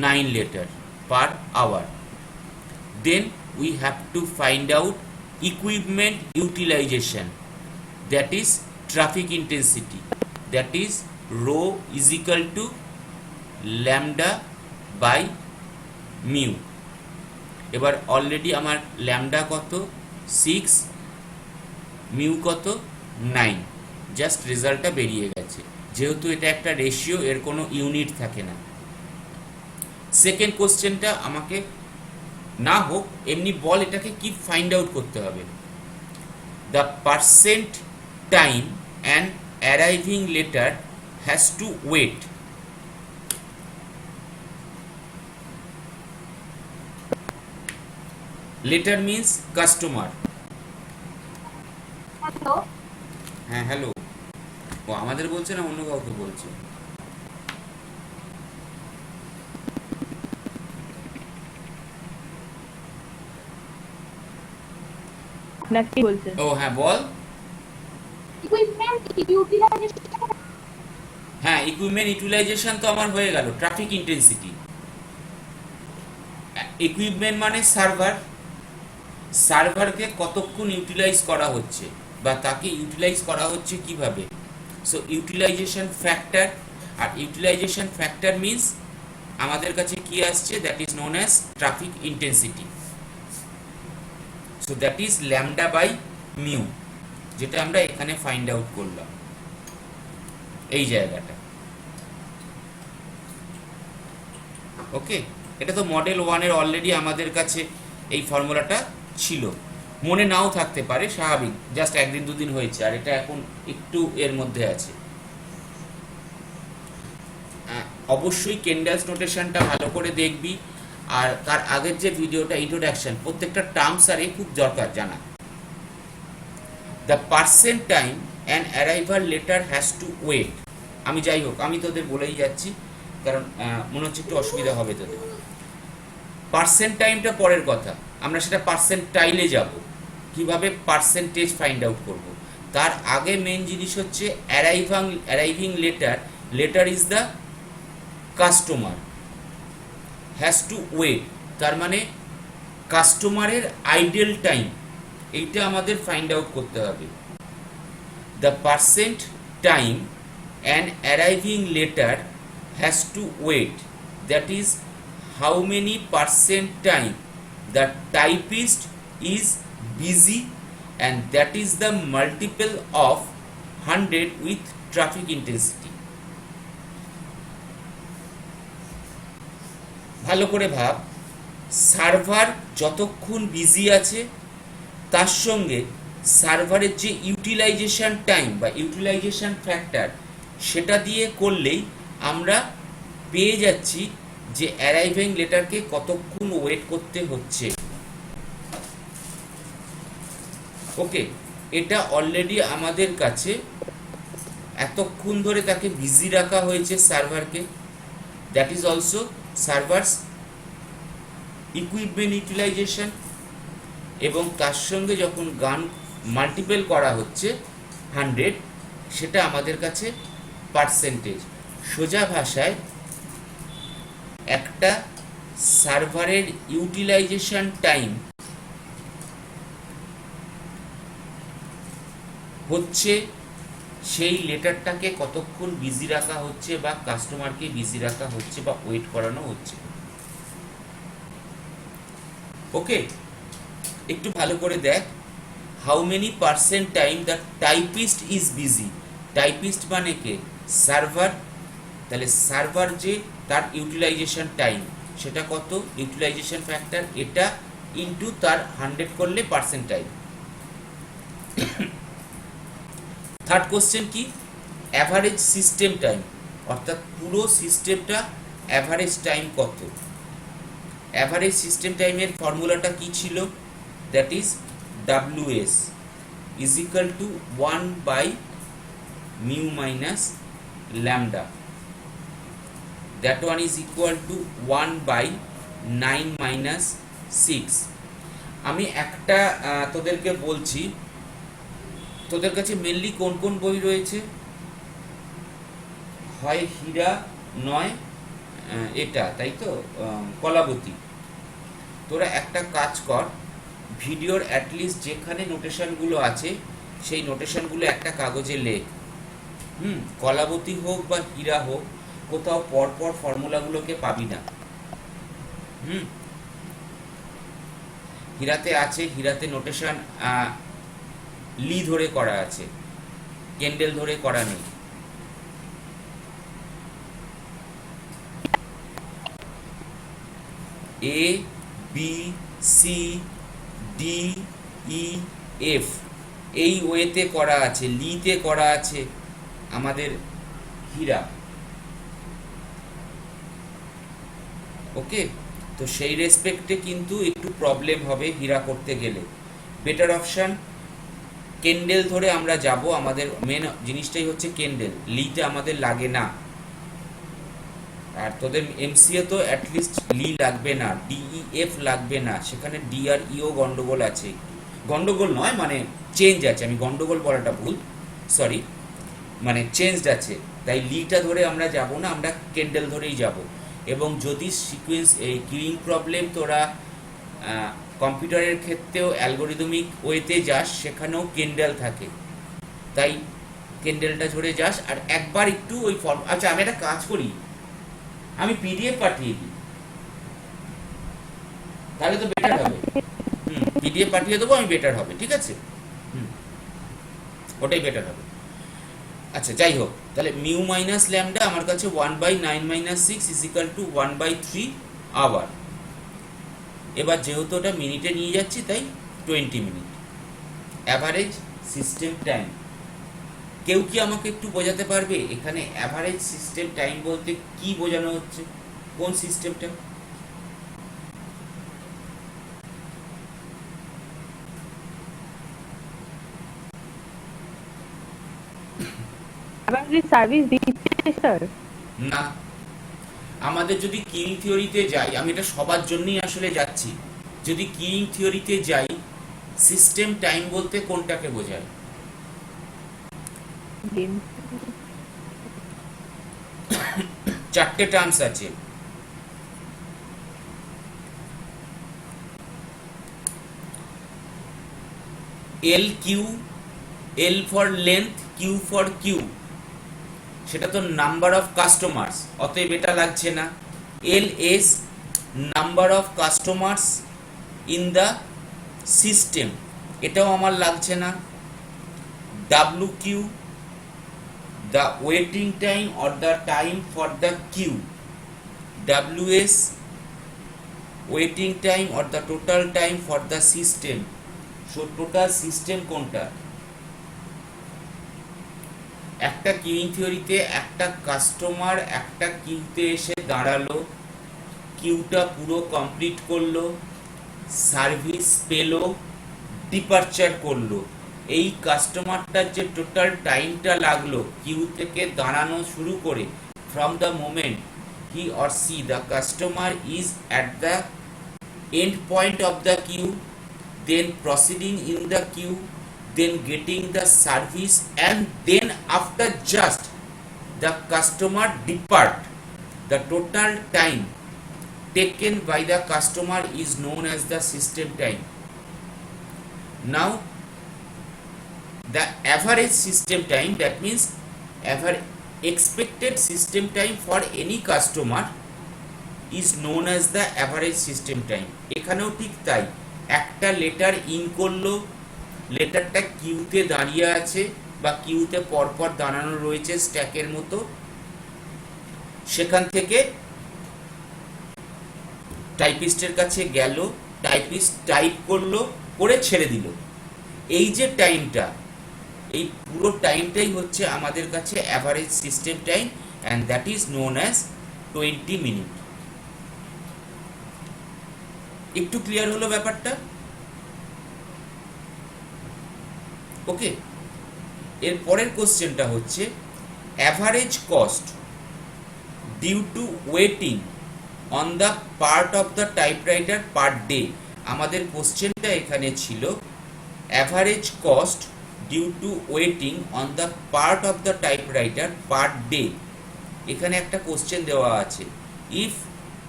9 letter per hour. Then we have to find out equipment utilization, that is traffic intensity, that is rho is equal to lambda by mu। এবার already আমার lambda কত? 6, mu কত? 9। Just রেজাল্টটা বেরিয়ে গেছে। যেহেতু এটা একটা রেশিও, এর কোনো ইউনিট থাকে না। সেকেন্ড কোশ্চেনটা আমাকে না হোক এমনি বল, এটাকে কি ফাইন্ড আউট করতে হবে? The percent time and arriving letter has to wait। Letter means customer। Hello, হ্যাঁ হ্যালো, ও আমাদের বলছে না অন্য কাউকে বলছে? নাকি বলছেন? ও হ্যাঁ বল। Equipment utilization. হ্যাঁ, ইকুইপমেন্ট ইউটিলাইজেশন তো আমার হয়ে গেল। ট্রাফিক ইন্টেন্সিটি, ইকুইপমেন্ট মানে সার্ভার, সার্ভারকে কতক্ষণ ইউটিলাইজ করা হচ্ছে বা তাকে ইউটিলাইজ করা হচ্ছে কিভাবে। সো ইউটিলাইজেশন ফ্যাক্টর, আর ইউটিলাইজেশন ফ্যাক্টর মিন্স আমাদের কাছে কি আসছে, that is known as traffic intensity. So that is lambda by mu, যেটা আমরা এখানে ফাইন্ড আউট করলাম এই জায়গাটা। ওকে, এটা তো মডেল 1 এর অলরেডি আমাদের কাছে এই ফর্মুলাটা ছিল, মনে নাও থাকতে পারে, স্বাভাবিক, জাস্ট একদিন দুদিন হয়েছে, আর এটা এখন একটু এর মধ্যে আছে। অবশ্যই কেন্ডালস নোটেশনটা ভালো করে দেখবি, আর তার আগের যে ভিডিওটা ইন্ট্রোডাকশন, প্রত্যেকটা টার্মস আর খুব দরকার জানা। The percent time and arrival letter has to wait. আমি যাই হোক, আমি তোদের বলেই যাচ্ছি, কারণ মনে হচ্ছে একটু অসুবিধা হবে তোদের। পার্সেন্ট টাইমটা পরের কথা, আমরা সেটা পার্সেন্টাইলে যাব, কিভাবে পার্সেন্টেজ ফাইন্ড আউট করব। তার আগে মেন জিনিস হচ্ছে arriving letter, letter is the customer, has to wait, তার মানে কাস্টমারের আইডেল টাইম, এইটা আমাদের ফাইন্ড আউট করতে হবে। The percent time and arriving letter has to wait, that is how many percent time the typist is busy, and that is the multiple of 100 with traffic intensity. ভালো করে ভাব, server যতক্ষণ busy আছে তার সঙ্গে সার্ভারের যে ইউটিলাইজেশন টাইম বা ইউটিলাইজেশন ফ্যাক্টর, সেটা দিয়ে করলেই আমরা পেয়ে যাচ্ছি যে অ্যারাইভিং লেটারকে কতক্ষণ ওয়েট করতে হচ্ছে। ওকে, এটা অলরেডি আমাদের কাছে এতক্ষণ ধরে তাকে বিজি রাখা হয়েছে সার্ভারকে, that is also servers equipment utilization, এবং তার সঙ্গে যখন গান মাল্টিপল করা হচ্ছে 100, সেটা আমাদের কাছে পার্সেন্টেজ। সোজা ভাষায় একটা সার্ভারের ইউটিলাইজেশন টাইম হচ্ছে সেই লেটারটাকে কতক্ষণ বিজি রাখা হচ্ছে বা কাস্টমারকে বিজি রাখা হচ্ছে বা ওয়েট করানো হচ্ছে। ওকে, একটু ভালো করে দেখ, how many percent time the typist is busy. Typist মানে কে? সার্ভার। তাহলে সার্ভার যে তার ইউটিলাইজেশন টাইম, সেটা কত, ইউটিলাইজেশন ফ্যাক্টর, এটা ইনটু তার 100 করলে পার্সেন্ট টাইম। থার্ড কোশ্চেন কি, অ্যাভারেজ সিস্টেম টাইম, অর্থাৎ পুরো সিস্টেমটা অ্যাভারেজ টাইম কত। অ্যাভারেজ সিস্টেম টাইমের ফর্মুলাটা কি ছিল, that is WS is equal to 1 by mu minus lambda, that one is equal to 1 by 9 minus 6. আমি একটা তোদেরকে বলছি, তোদের কাছে মেনলি কোন কোন বই রয়েছে, হয় হীরা, নয় এটা, তাই তো, কলাবতী। তোরা একটা কাজ কর, ভিডিওর অ্যাটলিস্ট যেখানে নোটেশনগুলো আছে সেই নোটেশনগুলো একটা কাগজে লেখ। কলাবতী হোক বা হীরা হোক, কোথাও পরপর ফর্মুলাগুলোকে পাবি না। হীরাতে আছে, হীরাতে নোটেশন লি ধরে করা আছে, কেন্ডেল ধরে করা নেই। A B C D E F এই ওয়েতে করা আছে, লিতে করা আছে আমাদের হীরা। ওকে, তো সেই রেসপেক্টে কিন্তু একটু প্রবলেম হবে হীরা করতে গেলে। বেটার অপশান কেন্ডেল ধরে আমরা যাব, আমাদের মেন জিনিসটাই হচ্ছে কেন্ডেল, লিতে আমাদের লাগে না। আর তোদের এমসিএ তো অ্যাটলিস্ট লি লাগবে না, DEF লাগবে না, সেখানে D আর ইও গন্ডগোল আছে একটু। গন্ডগোল নয়, মানে চেঞ্জ আছে, আমি গন্ডগোল বলাটা ভুল, সরি, মানে চেঞ্জড আছে, তাই লিটা ধরে আমরা যাব না, আমরা কেন্ডেল ধরেই যাব। এবং যদি সিকোয়েন্স এই কিউইং প্রবলেম তোরা কম্পিউটারের ক্ষেত্রেও অ্যালগোরিদমিক ওয়েতে যাস, সেখানেও কেন্ডেল থাকে, তাই কেন্ডেলটা ধরে যাস। আর একবার একটু ওই ফর্ম, আচ্ছা আমি একটা কাজ করি, আমি পিডিএফ পাঠিয়ে দিই, তাহলে তো বেটার হবে। পিডিএফ পাঠিয়ে দেবো আমি, বেটার হবে, ঠিক আছে, ওটাই বেটার হবে। আচ্ছা যাই হোক, তাহলে মিউ মাইনাস ল্যামডা আমার কাছে 1/9 - 6 = 1/3 আওয়ার। এবার যেহেতু ওটা মিনিটে নিয়ে যাচ্ছি তাই 20 মিনিট। অ্যাভারেজ সিস্টেম টাইম, কেউ কি আমাকে একটু বোঝাতে পারবে এখানে অ্যাভারেজ সিস্টেম টাইম বলতে কি বোঝানো হচ্ছে, কোন সিস্টেমটা? আবার কি সার্ভিস দিচ্ছে স্যার? না, আমাদের যদি কিং থিওরিতে যাই, আমি এটা সবার জন্যই আসলে যাচ্ছি, যদি কিং থিওরিতে যাই, সিস্টেম টাইম বলতে কোনটাকে বোঝায়? গেম। চারটে টার্মস আছে, L Q, L for length, Q for Q, সেটা তো নাম্বার অফ কাস্টমার্স, অতএব এটা লাগছে না। L S number of customers in the system, এটাও আমার লাগছে না। W Q the waiting time or the time for the queue, WS waiting time or the total time for the system, so total system কোনটা? একটা queueing থিওরিতে একটা customer একটা কিউতে এসে দাঁড়ালো, কিউটা পুরো কমপ্লিট করলো, সার্ভিস পেলো, ডিপারচার করলো, এই কাস্টমারটার যে টোটাল টাইমটা লাগলো কিউ থেকে দাঁড়ানো শুরু করে, from the moment he or she the customer is at the end point of the queue, then proceeding in the queue, then getting the service, and then after just the customer depart, the total time taken by the customer is known as the system time. Now the average system time, that means expected system time for any customer is known as the average system time. এখানেও ঠিক তাই, একটা letter in করলো, লেটারটা কিউতে দাঁড়িয়ে আছে বা কিউতে পরপর দাঁড়ানো রয়েছে স্ট্যাকের মতো, সেখান থেকে টাইপিস্টের কাছে গেল, টাইপিস্ট টাইপ করলো, করে ছেড়ে দিল, এই যে টাইমটা, এই পুরো টাইমটাই হচ্ছে আমাদের কাছে average system time, and that is known as 20 minute. একটু ক্লিয়ার হলো ব্যাপারটা? ওকে, এর পরের কোশ্চেনটা হচ্ছে average cost due to waiting on the part of the typewriter per day. আমাদের কোশ্চেনটা এখানে ছিল average cost due to waiting on the part of the typewriter per day. এখানে একটা কোশ্চেন দেওয়া আছে, if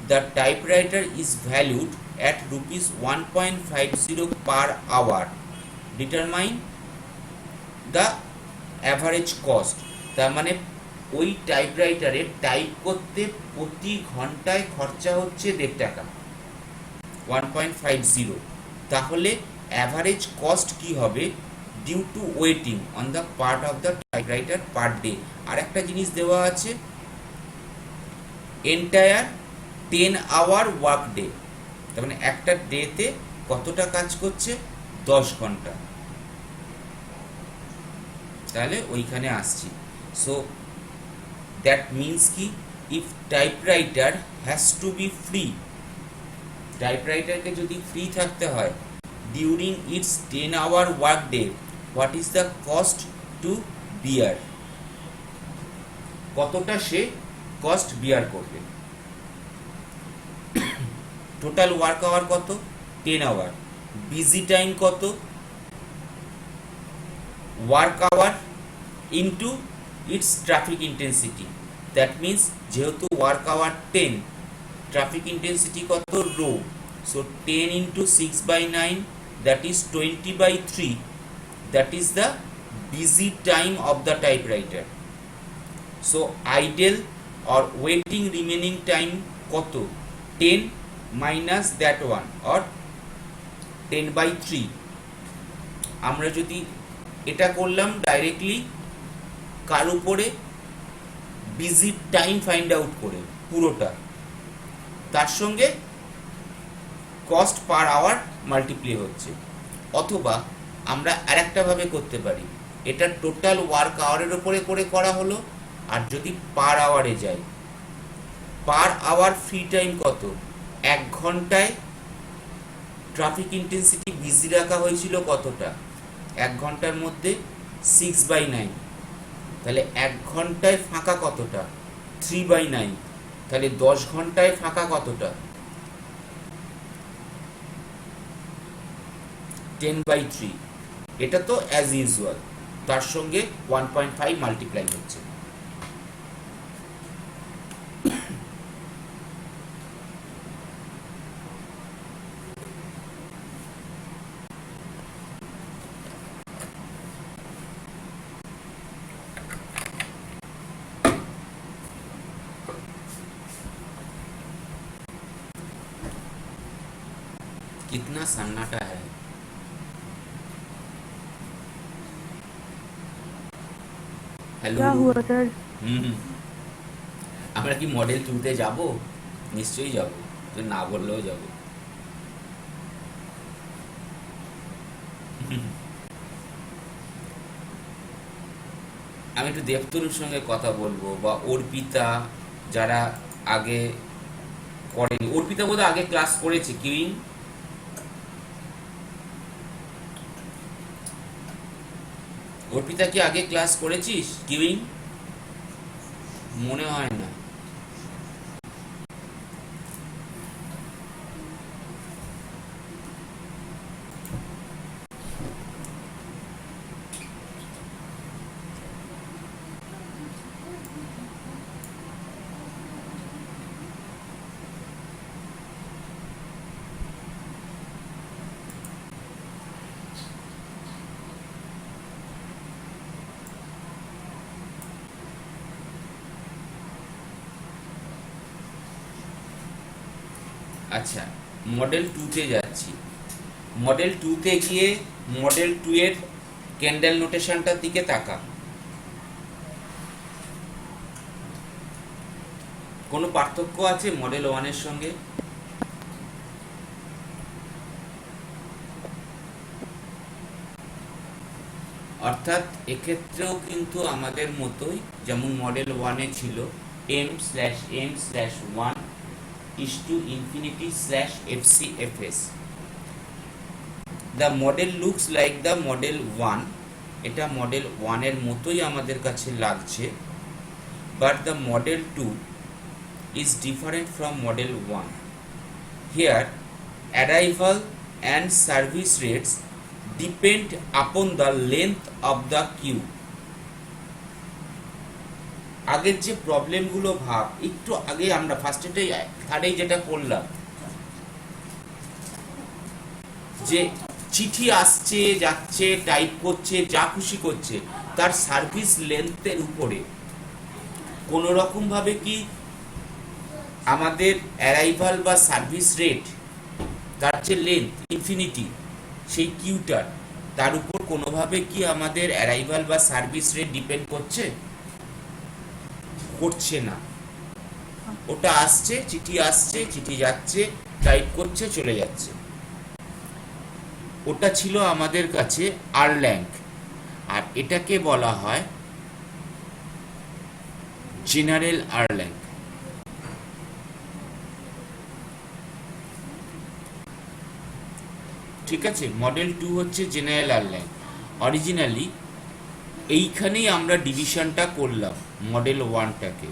the typewriter is valued at ₹1.50 per hour, determine the average cost. তার মানে ওই টাইপরাইটারে টাইপ করতে প্রতি ঘন্টায় খরচা হচ্ছে ৳1.50, 1.50, তাহলে অ্যাভারেজ কস্ট কি হবে due to waiting on the part of the typewriter per day. আর একটা জিনিস দেওয়া আছে, এন্টায়ার 10 আওয়ার ওয়ার্ক ডে, তার মানে একটা ডেতে কতটা কাজ করছে, 10 ঘন্টা। তাহলে ওইখানে আসছি। সো দ্যাট মিনস কি, if typewriter has to be free, টাইপরাইটারকে যদি ফ্রি থাকতে হয় during its 10 hour work day, what is the cost to bear, কতটা সে কস্ট বিয়ার করবে? টোটাল ওয়ার্ক আওয়ার কত, 10 আওয়ার, বিজি টাইম কত, work hour into its traffic intensity. That means যেহেতু ওয়ার্ক আওয়ার 10, ট্রাফিক ইন্টেন্সিটি কত rho, so 10 into 6/9 that is 20/3, that is the busy time of the typewriter. So idle or waiting remaining time কত, 10 minus that one or 10/3। আমরা যদি এটা করলাম directly কার উপরে, busy time find out করে পুরোটা, তার সঙ্গে কস্ট পার আওয়ার মাল্টিপ্লাই হচ্ছে। অথবা আমরা আরেকটা ভাবে করতে পারি, এটা টোটাল ওয়ার্ক আওয়ারের উপরে করে করা হলো, আর যদি পার আওয়ারে যায়, পার আওয়ার ফ্রি টাইম কত, 1 ঘন্টায় ট্রাফিক ইন্টেন্সিটি বিজি রাখা হয়েছিল কতটা, 1 ঘন্টার মধ্যে 6/9, তাহলে 1 ঘন্টায় ফাঁকা কতটা, 3/9, তাহলে 10 ঘন্টায় ফাঁকা কতটা, 10/3। এটা তো অ্যাজ ইউজুয়াল, তার সঙ্গে 1.5 মাল্টিপ্লাই হচ্ছে। कितना सन्नाटा है। হ্যালো, क्या हुआ सर? আমরা কি মডেল 2-তে যাব? নিশ্চয়ই যাব, তো না বললেও যাব। আমি একটু দেবতনুর সঙ্গে কথা বলবো, বা অর্পিতা, যারা আগে করেনি। অর্পিতা বোধহয় আগে ক্লাস করেছে কিউইং। অর্পিতা কি আগে ক্লাস করেছিস কিউইং? মনে হয় না। আচ্ছা, মডেল 2-তে যাচ্ছি। মডেল 2-তে গিয়ে মডেল 2 এর ক্যান্ডেল নোটেশনটার দিকে তাকা। কোনো পার্থক্য আছে মডেল 1 এর সঙ্গে? অর্থাৎ এক্ষেত্রেও কিন্তু আমাদের মতোই, যেমন মডেল 1-এ ছিল m/m/1 is to infinity /fcfs. The model looks like the model 1. এটা মডেল 1 এর মতোই আমাদের কাছে লাগছে, but the model 2 is different from model 1. Here arrival and service rates depend upon the length of the queue. আগের যে প্রবলেমগুলো ভাব, একটু আগে আমরা ফার্স্টেই থার্ডেই যেটা করলাম, যে চিঠি আসছে যাচ্ছে, টাইপ করছে, যা খুশি করছে, তার সার্ভিস লেন্থের উপরে কোনো রকম ভাবে কি আমাদের অ্যারাইভাল বা সার্ভিস রেট, তার যে লেন্থ ইনফিনিটি সেই কিউটার, তার উপর কোনোভাবে কি আমাদের অ্যারাইভাল বা সার্ভিস রেট ডিপেন্ড করছে? করছে না। ওটা আসছে, চিঠি আসছে, চিঠি যাচ্ছে, টাইপ করছে, চলে যাচ্ছে। ওটা ছিল আমাদের কাছে আরল্যাঙ্ক, আর এটাকে বলা হয় জেনারেল আরল্যাঙ্ক। ঠিক আছে, মডেল 2 হচ্ছে জেনারেল আরল্যাঙ্ক। অরিজিনালি এইখানেই আমরা ডিভিশনটা করলাম মডেল 1টাকে।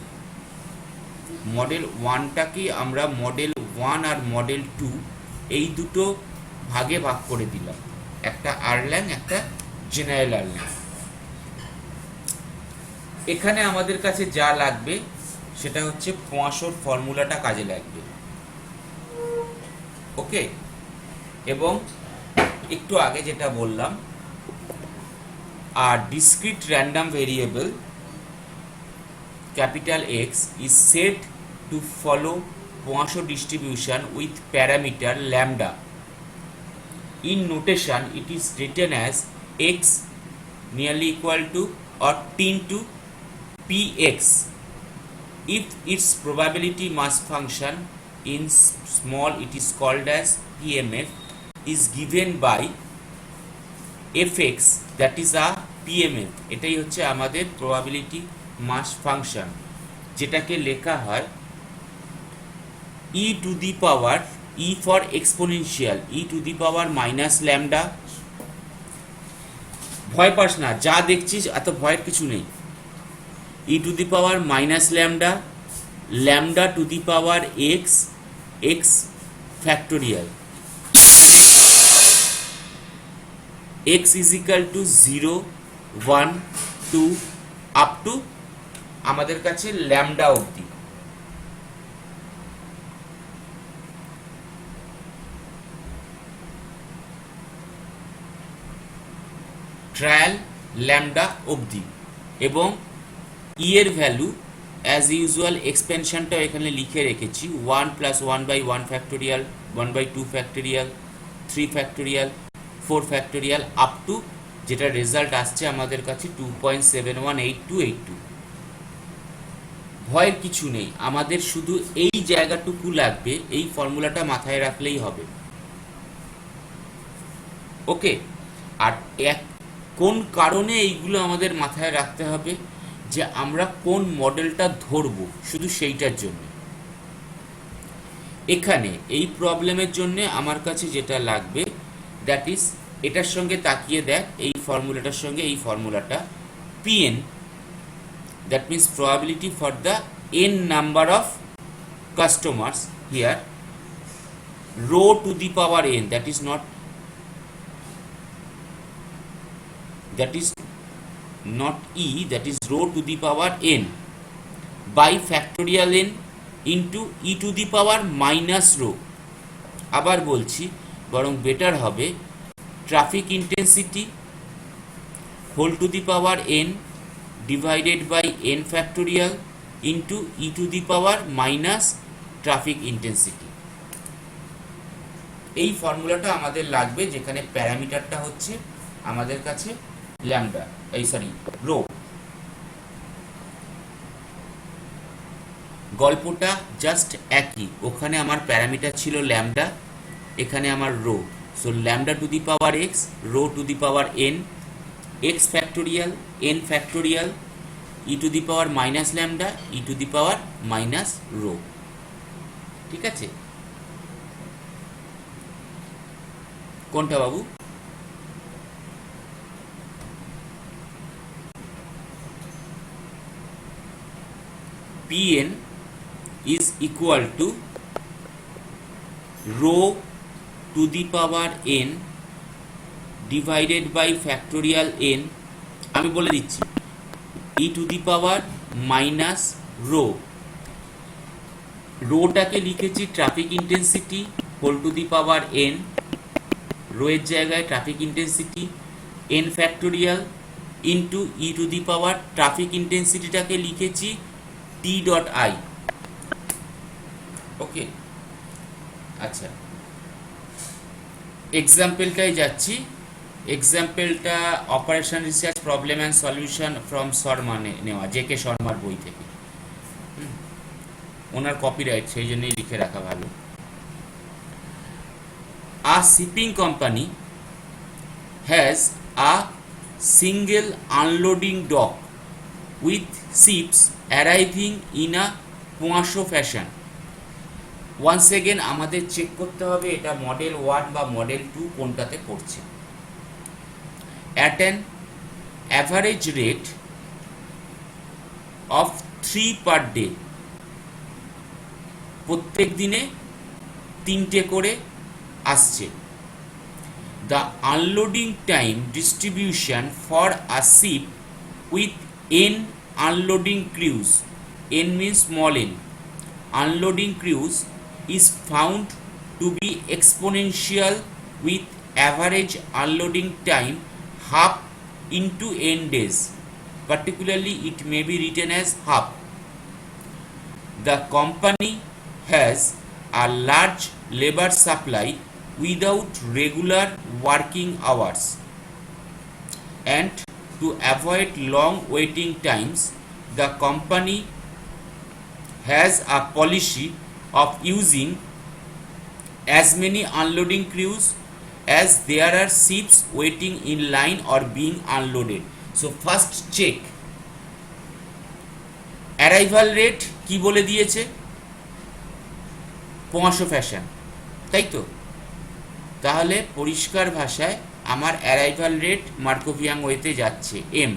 মডেল 1টাকে আমরা মডেল 1 আর মডেল 2 এই দুটো ভাগে ভাগ করে দিলাম, একটা আরল্যাঙ্ক, একটা জেনারেল আরল্যাঙ্ক। এখানে আমাদের কাছে যা লাগবে সেটা হচ্ছে পোয়াশোর ফর্মুলাটা কাজে লাগবে। ওকে, এবং একটু আগে যেটা বললাম, আর discrete random variable capital X is said to follow Poisson distribution with parameter lambda. In notation, it is written as x nearly equal to or 10 to px if its probability mass function in small, it is called as PMF, is given by fx, that is a PMF. এটাই হচ্ছে আমাদের probability mass function, যেটাকে লেখা হয় e to the power, e for exponential, e to the power minus lambda। ভয় pass না, যা দেখছিস এত ভয়ের কিছু নেই। e to the power minus lambda, lambda to the power x, x factorial, x is equal to 0, 1, 2 up to আমাদের কাছে ল্যামডা অবধি। ট্রায়াল ল্যামডা অবধি, এবং ই এর ভ্যালু অ্যাজ ইউজুয়াল এক্সপেনশনটাও এখানে লিখে রেখেছি, 1 plus 1 by 1 factorial, 1 by 2 factorial, 3 factorial, 4 factorial up to যেটা রেজাল্ট আসছে আমাদের কাছে 2.718282। ভয়ের কিছু নেই, আমাদের শুধু এই জায়গাটুকু লাগবে, এই ফর্মুলাটা মাথায় রাখলেই হবে। ওকে, আর কোন কারণে এইগুলো আমাদের মাথায় রাখতে হবে, যে আমরা কোন মডেলটা ধরবো, শুধু সেইটার জন্য। এখানে এই প্রবলেমের জন্য আমার কাছে যেটা লাগবে, দ্যাট ইজ, এটার সঙ্গে তাকিয়ে দেখ, এই ফর্মুলাটার সঙ্গে এই ফর্মুলাটা, PN, that means probability for the n number of customers here, rho to the power n, that is not e, that is rho to the power n by factorial n into e to the power minus rho। আবার বলছি, বরং better হবে traffic intensity whole to the power n divided by n factorial into e to the power minus traffic intensity। এই ফর্মুলাটা আমাদের লাগবে, যেখানে প্যারামিটারটা হচ্ছে আমাদের কাছে ল্যামডা, রো। গল্পটা জাস্ট একই, ওখানে আমার প্যারামিটার ছিল ল্যামডা, এখানে আমার rho. So lambda to the power x, rho to the power n, x factorial, n factorial, e to the power minus lambda, e to the power minus rho। ঠিক আছে, কোনটা বাবু? Pn is equal to rho to the power n divided by factorial n, আমি বলে দিচ্ছি, e to the power minus rho, রোটাকে লিখেছি traffic intensity whole to the power n, rho এর জায়গায় traffic intensity n factorial into E to the power, traffic ইন্টেন্সিটিটাকে লিখেছি t dot I. Okay, আচ্ছা, এক্সাম্পলটাই যাচ্ছি। এক্সাম্পলটা operation research problem and solution from Sharma নেওয়া, জেকে শর্মার বই থেকে। ওনার কপিরাইট, সেই জন্যই লিখে রাখা ভালো। A shipping company has a single unloading dock with ships arriving in a Poisson fashion. Once again আমাদের চেক করতে হবে এটা মডেল 1 বা মডেল 2 কোনটাতে পড়ছে। at an average rate of 3 per day, প্রত্যেক দিনে 3টে করে আসছে। The unloading time distribution for a ship with n unloading cruise, n means small n, unloading cruise is found to be exponential with average unloading time half into n days. Particularly, it may be written as half. The company has a large labor supply without regular working hours, and to avoid long waiting times, the company has a policy of using as many unloading crews as there are ships waiting in line or being unloaded. So first check arrival rate কি বলে দিয়েছে, পোঁয়াশো fashion, তাই তো? তাহলে পরিষ্কার ভাষায় আমার arrival rate মার্কোভিয়ান ওয়েতে যাচ্ছে এম।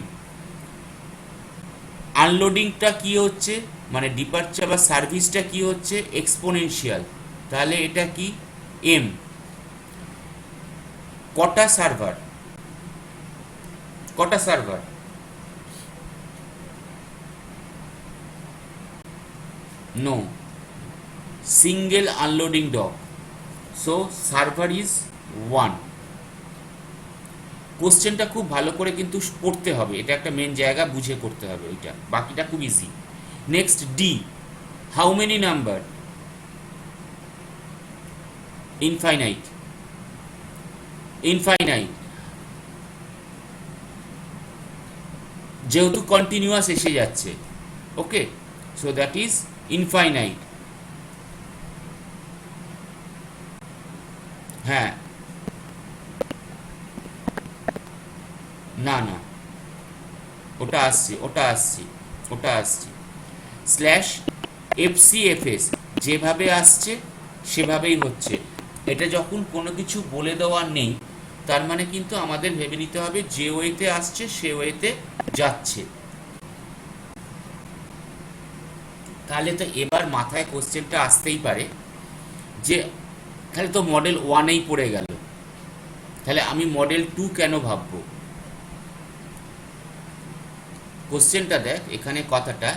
আনলোডিংটা কি হচ্ছে, মানে ডিপার্চার বা সার্ভিসটা কি হচ্ছে, এক্সপোনেনশিয়াল, তাহলে এটা কি এম। কটা সার্ভার, কটা server, no, single unloading dock, so server is 1. কোশ্চেনটা খুব ভালো করে কিন্তু পড়তে হবে, এটা একটা মেন জায়গা বুঝে করতে হবে, এটা বাকিটা খুব easy. Next D, how many number, infinite, infinite, যেহেতু কন্টিনিউয়াস এসে যাচ্ছে, okay, so that is infinite. হ্যাঁ, না না, ওটা আসছে, ওটা আসছে, ওটা আসছে। স্ল্যাশ এফসিএফএস যেভাবে আসছে সেভাবেই হচ্ছে। এটা যখন কোনো কিছু বলে দেওয়া নেই, তার মানে কিন্তু আমাদের ভেবে নিতে হবে যে ওয়েতে আসছে সে ওয়েতে যাচ্ছে। তাহলে তো এবার মাথায় কোশ্চেনটা আসতেই পারে যে তাহলে তো মডেল 1-এই পড়ে গেল, তাহলে আমি মডেল 2 কেন ভাববো? কোশ্চেনটা দেখ, এখানে কথাটা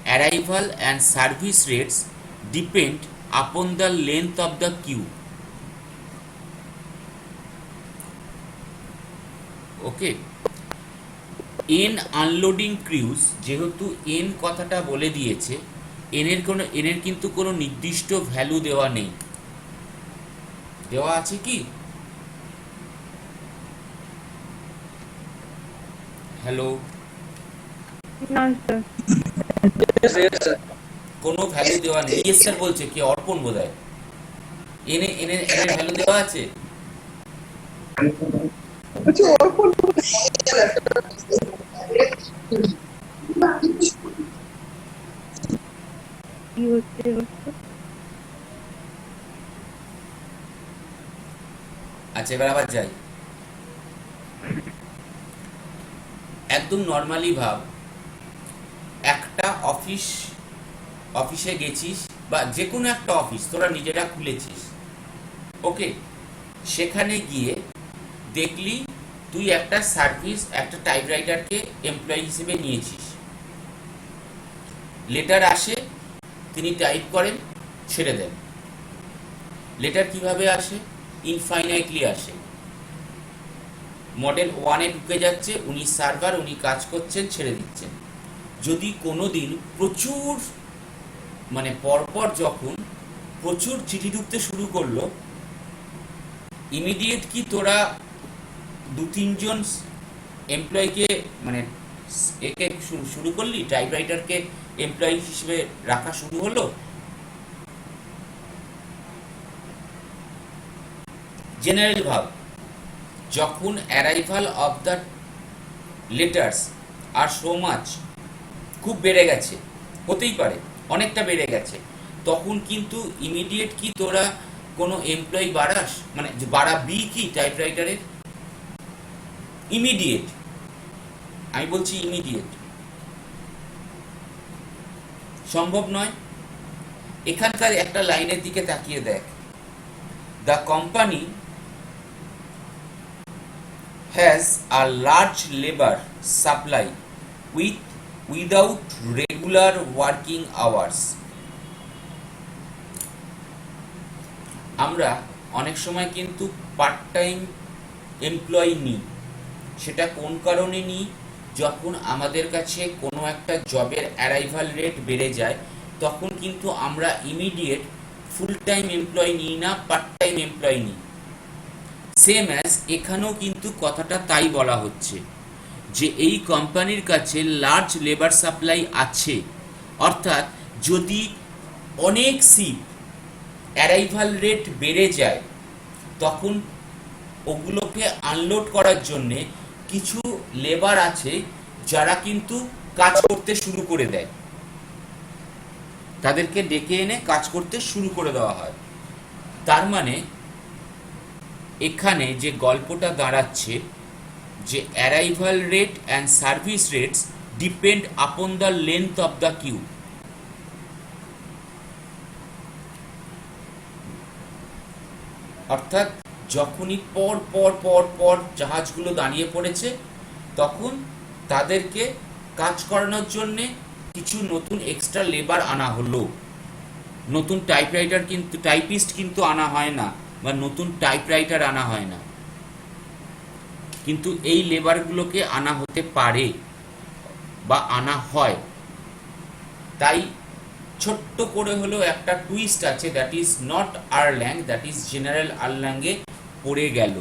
arrival and service rates depend upon the length of the queue. Okay, N unloading crews, যেহেতু এন কথাটা বলে দিয়েছে, এনের কিন্তু কোনো নির্দিষ্ট ভ্যালু দেওয়া নেই। দেওয়া আছে কি? হ্যালো, না স্যার, কোনো ভ্যালু দেওয়া নেই। ইয়েস স্যার বলছে কি, অর্পণ বোধহয়। এনের ভ্যালু দেওয়া আছে? আচ্ছা, অর্পণ কি হচ্ছে বলতো? আচ্ছা, এবার আবার যাই। একদম নর্মালি ভাব, একটা অফিসে গেছিস, বা যে কোনো একটা অফিস তোরা নিজেরা খুলেছিস, ওকে, সেখানে গিয়ে দেখলি তুই একটা সার্ভিস, একটা টাইপরাইটারকে এমপ্লয়ি হিসেবে নিয়েছিস। লেটার আসে, তিনি টাইপ করেন, ছেড়ে দেন। লেটার কিভাবে আসে? ইনফাইনাইটলি আসে। মডেল 1-এ ঢুকে যাচ্ছে, উনি সার্ভার, উনি কাজ করছেন, ছেড়ে দিচ্ছেন। যদি কোনো দিন প্রচুর, মানে পরপর যখন প্রচুর চিঠি ঢুকতে শুরু করলো, ইমিডিয়েট কি তোরা 2-3 জন এমপ্লয়িকে, মানে একে শুরু করলি, টাইপরাইটারকে এমপ্লয়ি হিসেবে রাখা শুরু হলো? জেনারেল ভাব, যখন arrival of the letters are so much, খুব বেড়ে গেছে, হতেই পারে অনেকটা বেড়ে গেছে, তখন কিন্তু ইমিডিয়েট কি তোরা কোনো এমপ্লয়ি বাড়াস, মানে বাড়াবি কি টাইপরাইটারের? ইমিডিয়েট, আমি বলছি ইমিডিয়েট সম্ভব নয়। এখানকার একটা লাইনের দিকে তাকিয়ে দেখ, the company has a large labor supply with without regular working hours. আমরা অনেক সময় কিন্তু পার্ট টাইম এমপ্লয়ি নিই। সেটা কোন কারণে নিই? যখন আমাদের কাছে কোনো একটা জবের অ্যারাইভাল রেট বেড়ে যায়, তখন কিন্তু আমরা ইমিডিয়েট ফুল টাইম এমপ্লয়ি নিই না, পার্ট টাইম এমপ্লয়ি নিই। সেম অ্যাজ এখানেও কিন্তু কথাটা তাই বলা হচ্ছে যে এই কোম্পানির কাছে লার্জ লেবার সাপ্লাই আছে, অর্থাৎ যদি অনেক শিপ অ্যারাইভাল রেট বেড়ে যায়, তখন ওগুলোকে আনলোড করার জন্যে কিছু লেবার আছে যারা কিন্তু কাজ করতে শুরু করে দেয়, তাদেরকে ডেকে এনে কাজ করতে শুরু করে দেওয়া হয়। তার মানে এখানে যে গল্পটা দাঁড়াচ্ছে যে arrival rate and service rates depend upon the length of the queue. অর্থাৎ যখনই পর পর পর পর জাহাজগুলো দাঁড়িয়ে পড়েছে, তখন তাদেরকে কাজ করানোর জন্যে কিছু নতুন এক্সট্রা লেবার আনা হলো। নতুন টাইপিস্ট কিন্তু আনা হয় না, বা নতুন টাইপরাইটার আনা হয় না, কিন্তু এই লেবারগুলোকে আনা হতে পারে বা আনা হয়। তাই ছোট্ট করে হলেও একটা টুইস্ট আছে, that is not Erlang, that is general আরল্যাঙ্গে পড়ে গেল।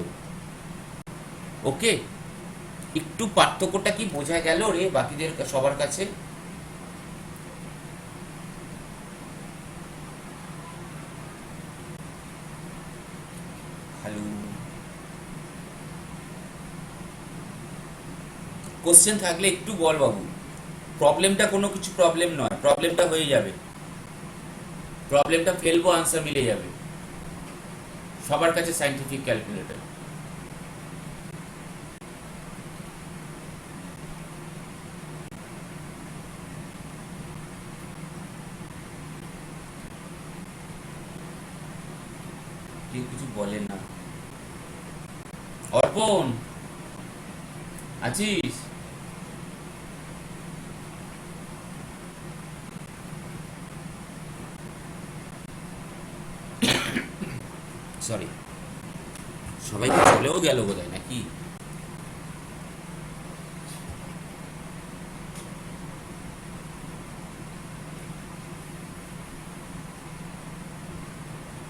ওকে, একটু পার্থক্যটা কি বোঝা গেল রে বাকিদের সবার কাছে? হ্যালো, কোশ্চেন থাকলে একটু বল বাবু। প্রবলেমটা কোনো কিছু প্রবলেম নয়, প্রবলেমটা হয়ে যাবে, প্রবলেমটা ফেলবো, আনসার মিলে যাবে। সবার কাছে সাইন্টিফিক ক্যালকুলেটর। কেউ কিছু বলে না। অর্পণ আছিস? সরি, সবাই তো চলেও গেল বোধহয়, নাকি?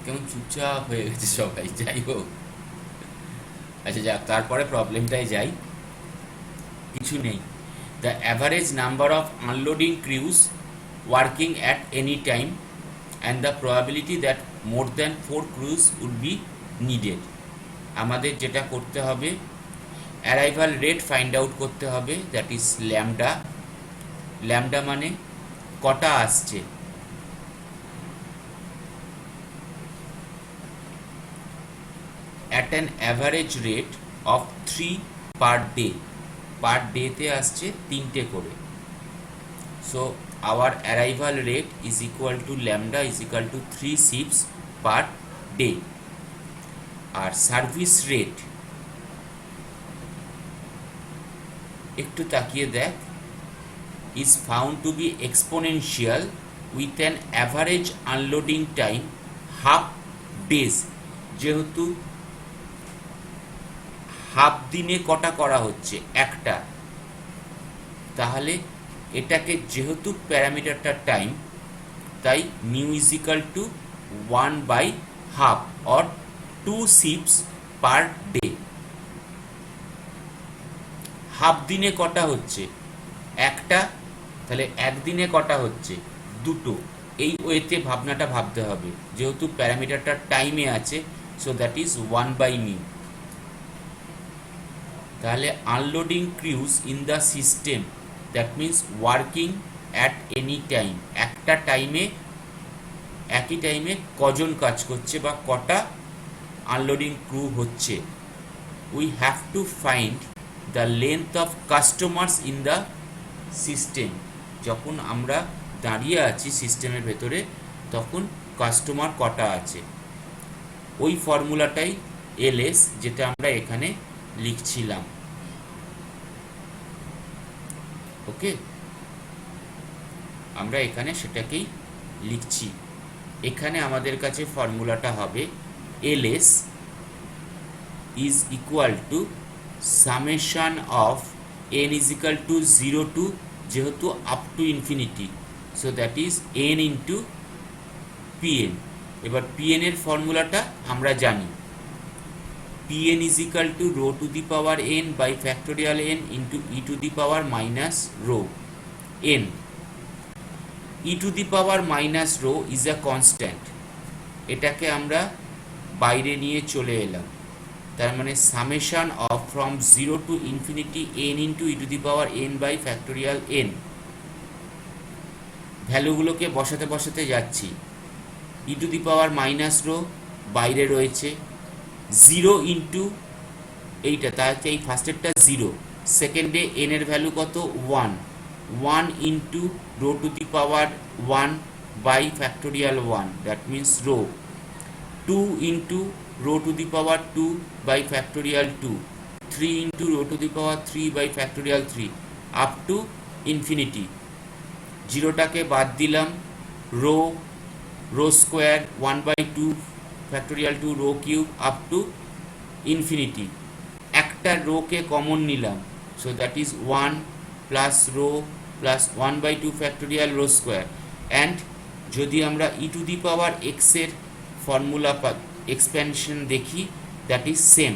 কেমন চুপচাপ হয়ে গেছে সবাই। যাই হোক, আচ্ছা যাক, তারপরে প্রবলেমটাই যাই। কিছু নেই। The average number of unloading crews working at any time and the probability that more than 4 crews would be needed. আমাদের যেটা করতে হবে, অ্যারাইভাল রেট ফাইন্ড আউট করতে হবে, দ্যাট ইজ ল্যামডা। ল্যামডা মানে কটা আসছে, at an average rate of 3 per day. Per day তে আসছে 3টে করে। So our arrival rate is equal to lambda is equal to 3 ships per day. R service rate একটু তাকিয়ে দেখ, is found to be exponential with an average unloading time half days। যেহেতু half দিনে কটা করা হচ্ছে, একটা, তাহলে এটাকে যেহেতু প্যারামিটারটা টাইম, তাই new is equal two 1/2 or 2 ships per day. Half দিনে কটা হচ্ছে, একটা, তাহলে একদিনে কটা হচ্ছে, দুটো। এই ওয়েতে ভাবনাটা ভাবতে হবে, যেহেতু প্যারামিটারটা টাইমে আছে, সো দ্যাট ইজ 1/μ। তাহলে unloading crews in the system, that means working at any time, একটা টাইমে একই টাইমে কজন কাজ করছে বা কটা আনলোডিং ক্রু হচ্ছে। We have to find the length of customers in the system. যখন আমরা দাঁড়িয়ে আছি সিস্টেমের ভেতরে, তখন কাস্টমার কটা আছে, ওই ফর্মুলাটাই এলএস, যেটা আমরা এখানে লিখছিলাম। ওকে, আমরা এখানে সেটাকেই লিখছি। এখানে আমাদের কাছে ফর্মুলাটা হবে ls is equal to summation of n is equal to 0 to যেহেতু up to infinity, so that is n into pn। এবার pn এর ফর্মুলাটা আমরা জানি, pn is equal to rho to the power n by factorial n into e to the power minus rho n। e to the power minus rho is a constant, এটাকে আমরা বাইরে নিয়ে চলে এলাম, তার মানে summation of from 0 to infinity n into E to the power n by factorial n। ভ্যালুগুলোকে বসাতে বসাতে যাচ্ছি। E to the power minus rho বাইরে রয়েছে, 0 ইন্টু এইটা, তার হচ্ছে এই ফার্স্টেরটা 0, সেকেন্ডে n এর ভ্যালু কত 1, 1 into rho to the power 1 by factorial 1, that means rho, 2 into rho to the power 2 by factorial 2, 3 into rho to the power 3 by factorial 3 up to infinity। জিরোটাকে বাদ দিলাম, rho square 1 by 2 factorial 2 rho cube up to infinity. একটা রোকে common নিলাম, so that is 1 plus rho plus 1 by 2 factorial rho square. And যদি আমরা e to the power x এর formula expansion দেখি, that is same,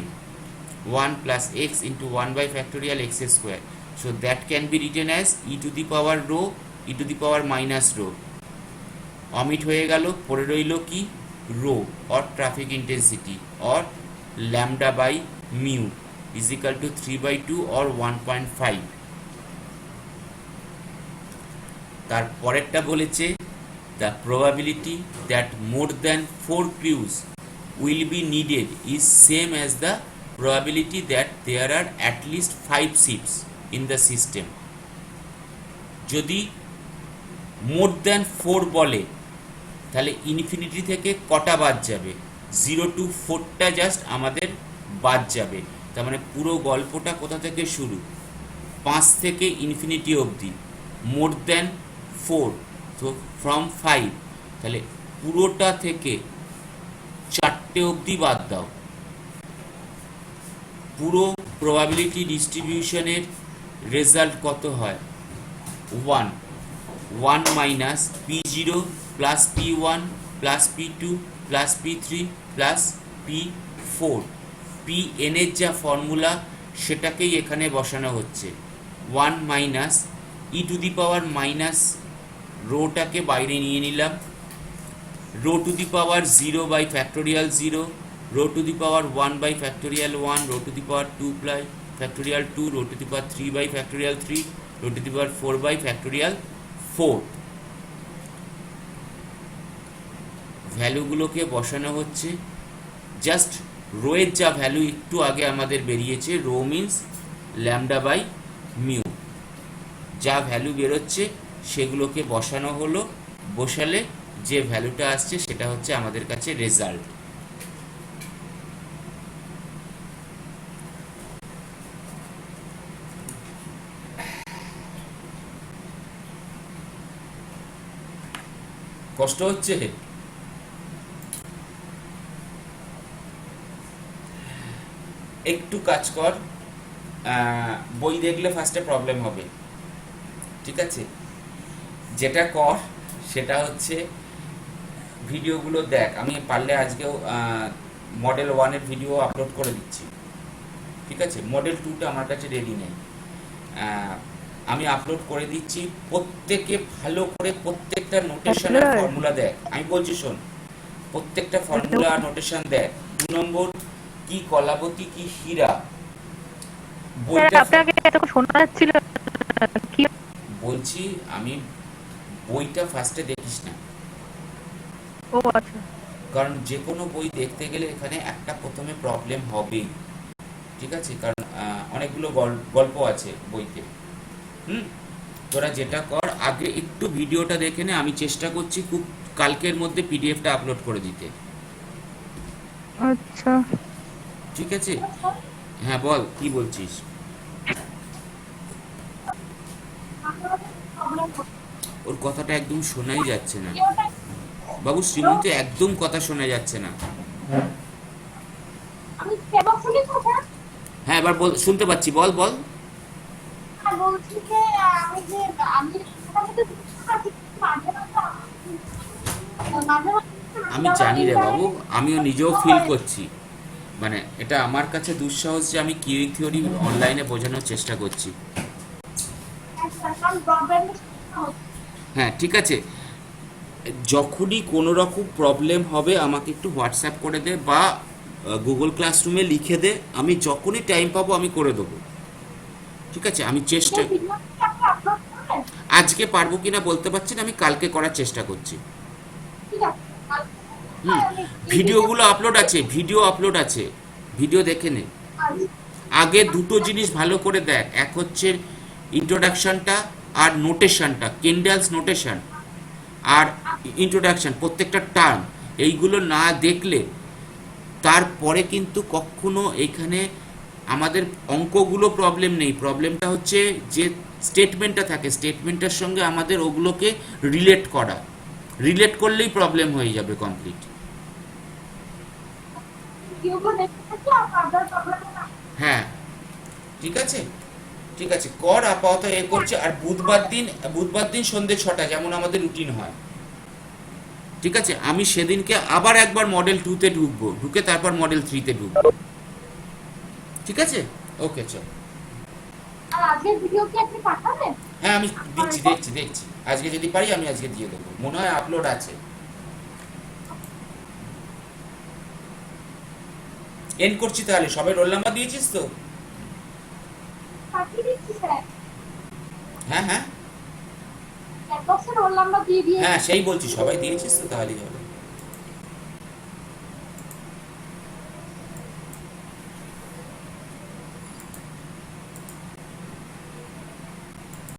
1 plus x into 1 by factorial x square, so that can be written as e to the power rho e to the power minus rho। Omit হয়ে গেল, পড়ে রইল কি rho or traffic intensity or lambda by mu is equal to 3/2 or 1.5। তার পরেরটা বলেছে the probability that more than 4 crews will be needed is same as the probability that there are at least 5 ships in the system। যদি মোর than 4 বলে তাহলে infinity থেকে কটা বাদ যাবে, 0 to 4টা জাস্ট আমাদের বাদ যাবে। তার মানে পুরো গল্পটা কোথা থেকে শুরু, 5 থেকে ইনফিনিটি অবধি, মোর দ্যান 4, তো ফ্রম 5, তাহলে পুরোটা থেকে 4টে অবধি বাদ দাও। পুরো প্রবাবিলিটি ডিস্ট্রিবিউশনের রেজাল্ট কত হয়, 1 minus p0 plus p1 plus p2 plus p3 plus p4। pn এর যা ফর্মুলা সেটাকেই এখানে বসানো হচ্ছে, 1 minus E to the power minus রোটাকে বাইরে নিয়ে নিলাম, rho to the power 0 by factorial 0, rho to the power 1 by factorial 1, rho to the power 2 by factorial 2, rho to the power 3 by factorial 3, rho to the power 4 by factorial 4। ভ্যালুগুলোকে বসানো হচ্ছে, just rho এর যা value একটু আগে আমাদের বেরিয়েছে, rho means lambda by mu, যা value বেরোচ্ছে সেগুলোকে বসানো হলো, বসালে যে ভ্যালুটা আসছে সেটা হচ্ছে আমাদের কাছে রেজাল্ট। কষ্ট হচ্ছে, একটু কাজ কর, বই দেখলে ফার্স্টে প্রবলেম হবে, ঠিক আছে? যেটা কর সেটা হচ্ছে ভিডিওগুলো দেখ, আমি পারলে আজকেও মডেল 1-এর ভিডিও আপলোড করে দিচ্ছি, ঠিক আছে? মডেল 2টা আমার কাছে রেডি নেই, আমি আপলোড করে দিচ্ছি। প্রত্যেকে ভালো করে প্রত্যেকটা নোটেশন আর ফর্মুলা দেখ, আমি বলছি শোন, প্রত্যেকটা ফর্মুলা আর নোটেশন দেখ। 2 নম্বর কি কলাবতী কি হীরা, বইটা আপনাকে এত শোনা যাচ্ছিল কি বলছি আমি, বইটা ফার্স্টে দেখিস না। ও আচ্ছা, কারণ যে কোনো বই দেখতে গেলে এখানে একটা প্রথমে প্রবলেম হবেই, ঠিক আছে? কারণ অনেকগুলো গল্প আছে বইতে। তোরা যেটা কর, আগে একটু ভিডিওটা দেখে নে, আমি চেষ্টা করছি খুব কালকের মধ্যে পিডিএফটা আপলোড করে দিতে। আচ্ছা ঠিক আছে, হ্যাঁ বল কি বলছিস? ওর কথাটা একদম শোনাই যাচ্ছে না বাবু। শ্রীমন্তী একদম কথা শোনা যাচ্ছে না। আমি সেবক শুনি কথা। হ্যাঁ এবার বল, শুনতে পাচ্ছি, বল বল। আর বলছি যে আমি যে আমি মোটামুটি বুঝতে পারছি, কিন্তু মাঝে মাঝে মাঝে মাঝে আমি জানি রে বাবু, আমিও নিজেও ফিল করছি, মানে এটা আমার কাছে দুঃসাহস যে আমি কিউইং থিওরি অনলাইনে বোঝানোর চেষ্টা করছি। ব্রডব্যান্ডের হ্যাঁ ঠিক আছে, যখনই কোনো রকম প্রবলেম হবে আমাকে একটু হোয়াটসঅ্যাপ করে দে বা গুগল ক্লাসরুমে লিখে দে, আমি যখনই টাইম পাবো আমি করে দেবো। ঠিক আছে, আমি চেষ্টা, ভিডিও আপনি আপলোড করবেন? আজকে পারবো কিনা বলতে পারছি না, আমি কালকে করার চেষ্টা করছি। ঠিক আছে। হুম, ভিডিওগুলো আপলোড আছে, ভিডিও আপলোড আছে, ভিডিও দেখে নে। আগে দুটো জিনিস ভালো করে দেখ, এক হচ্ছে ইন্ট্রোডাকশনটা আর নোটেশনটা, কেন্ডালস নোটেশন আর ইন্ট্রোডাকশন, প্রত্যেকটা টার্ম এইগুলো না দেখলে তারপরে কিন্তু কখনো এখানে আমাদের অঙ্কগুলো প্রবলেম নেই, প্রবলেমটা হচ্ছে যে স্টেটমেন্টটা থাকে, স্টেটমেন্টের সঙ্গে আমাদের ওগুলোকে রিলেট করা, রিলেট করলেই প্রবলেম হয়ে যাবে কমপ্লিট। ভিডিওগুলো দেখতে থাকি আর ফার্দার প্রবলেম হ্যাঁ ঠিক আছে, ঠিক আছে কর, আপাতত এ করছে। আর বুধবার দিন সন্ধ্যে 6টা যেমন আমাদের রুটিন হয়। ঠিক আছে, আমি সেদিনকে আবার একবার মডেল 2-তে ঢুকবো, ঢুকে তারপর মডেল 3-তে ঢুকবো। ঠিক আছে, ওকে চল। আর আজকের ভিডিও কি আপনি পাঠাবেন? হ্যাঁ আমি দেখছি আজকে যদি পারি আমি আজকে দিয়ে দেবো, মনে হয় আপলোড আছে। এন্ড করছি তাহলে, সবাই রোল নাম্বার দিয়েছিস তো? পাঠিয়ে দিচ্ছি স্যার। হ্যাঁ হ্যাঁ চ্যাট বক্সে রোল নাম্বার দিয়ে দিয়ে। হ্যাঁ সেই বলছি, সবাই দিয়েছিস তো, তাহলেই হবে।